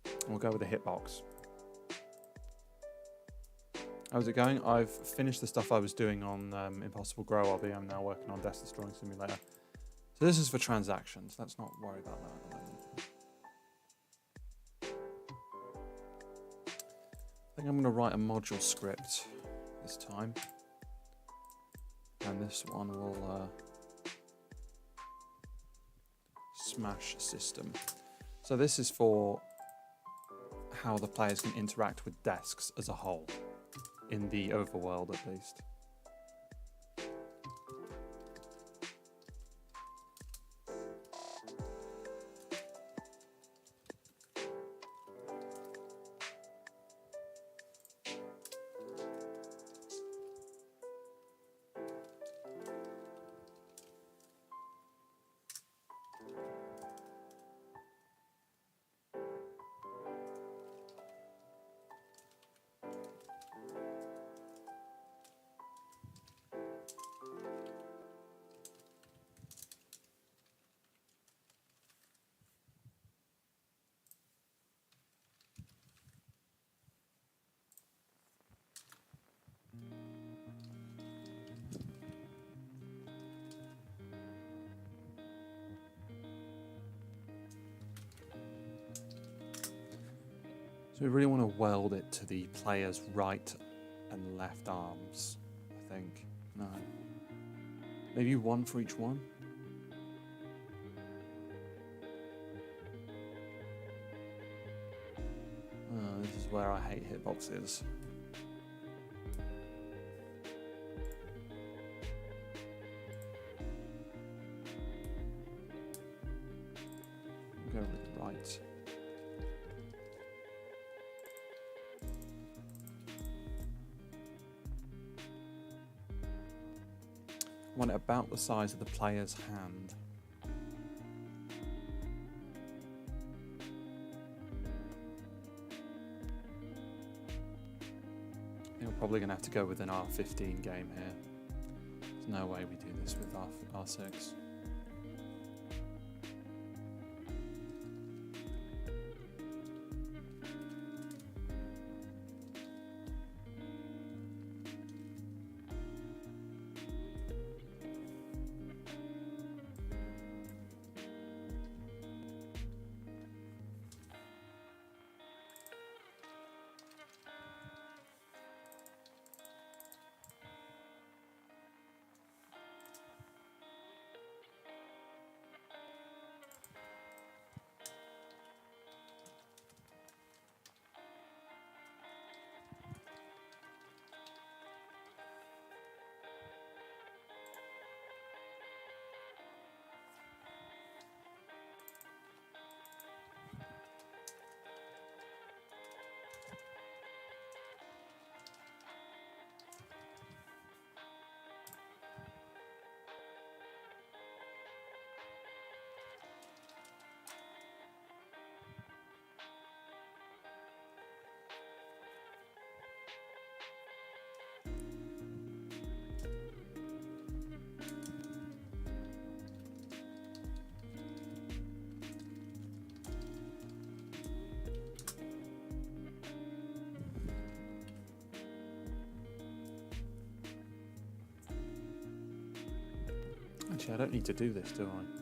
And we'll go with a hitbox. How's it going? I've finished the stuff I was doing on Impossible Grow Obby. I'm now working on Death Destroying Simulator. So this is for transactions. Let's not worry about that at the moment. I think I'm going to write a module script this time. And this one will smash system. So this is for how the players can interact with desks as a whole, in the overworld at least. So we really want to weld it to the player's right and left arms, I think. No. Maybe one for each one? Oh, this is where I hate hitboxes. Go with the right. I want it about the size of the player's hand. Probably going to have to go with an R15 game here. There's no way we do this with R6. Actually, I don't need to do this, do I?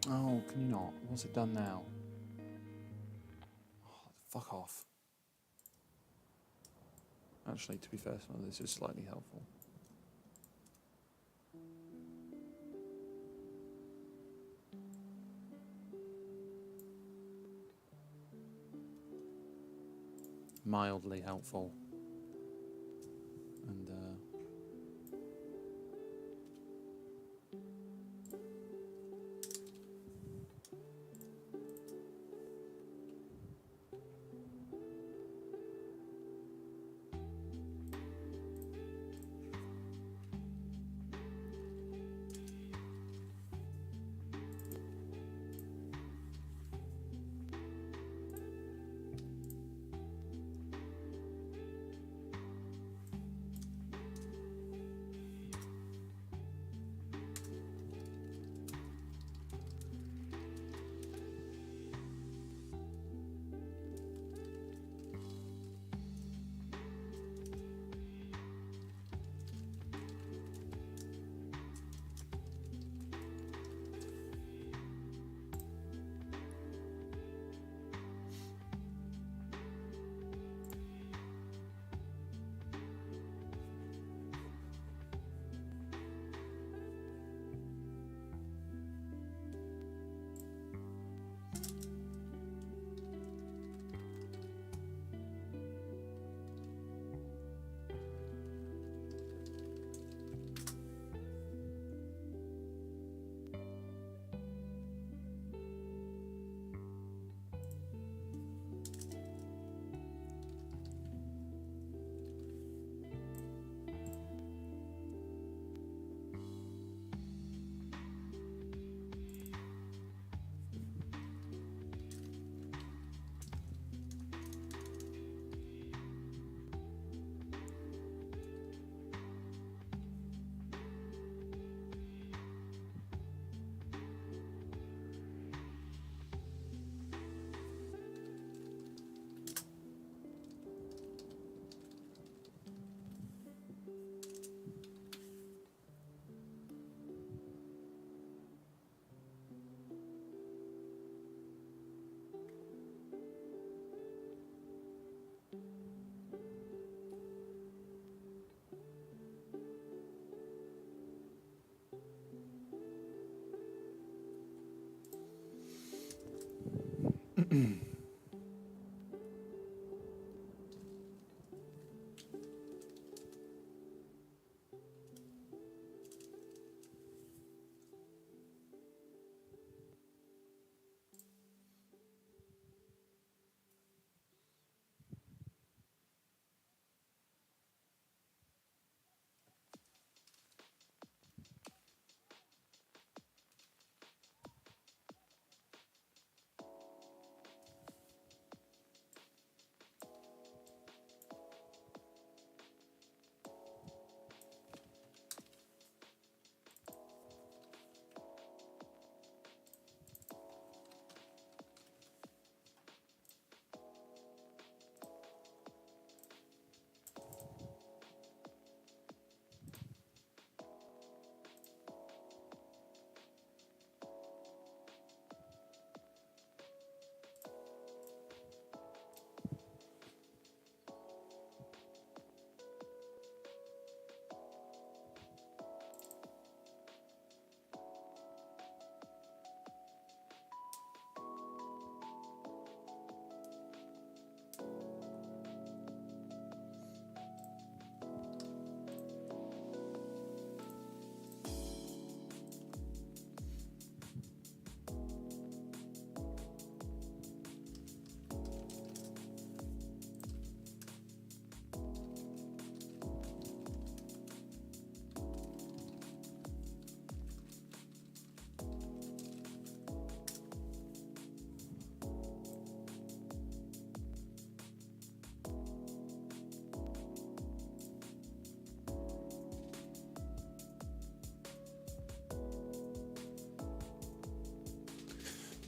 Oh, can you not? What's it done now? Oh, fuck off. Actually, to be fair, some of this is slightly helpful. Mildly helpful. And,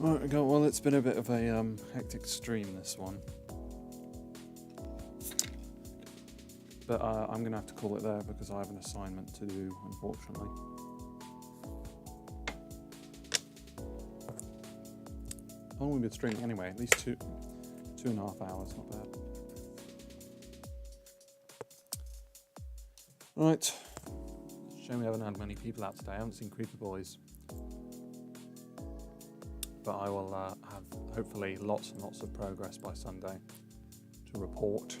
Right, we go. Well, it's been a bit of a hectic stream, this one. But I'm going to have to call it there because I have an assignment to do, unfortunately. How long have we been streaming anyway? At least 2.5 hours, not bad. Right. Shame we haven't had many people out today. I haven't seen Creeper Boys. But I will have, hopefully, lots and lots of progress by Sunday to report.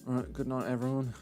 Alright, good night everyone.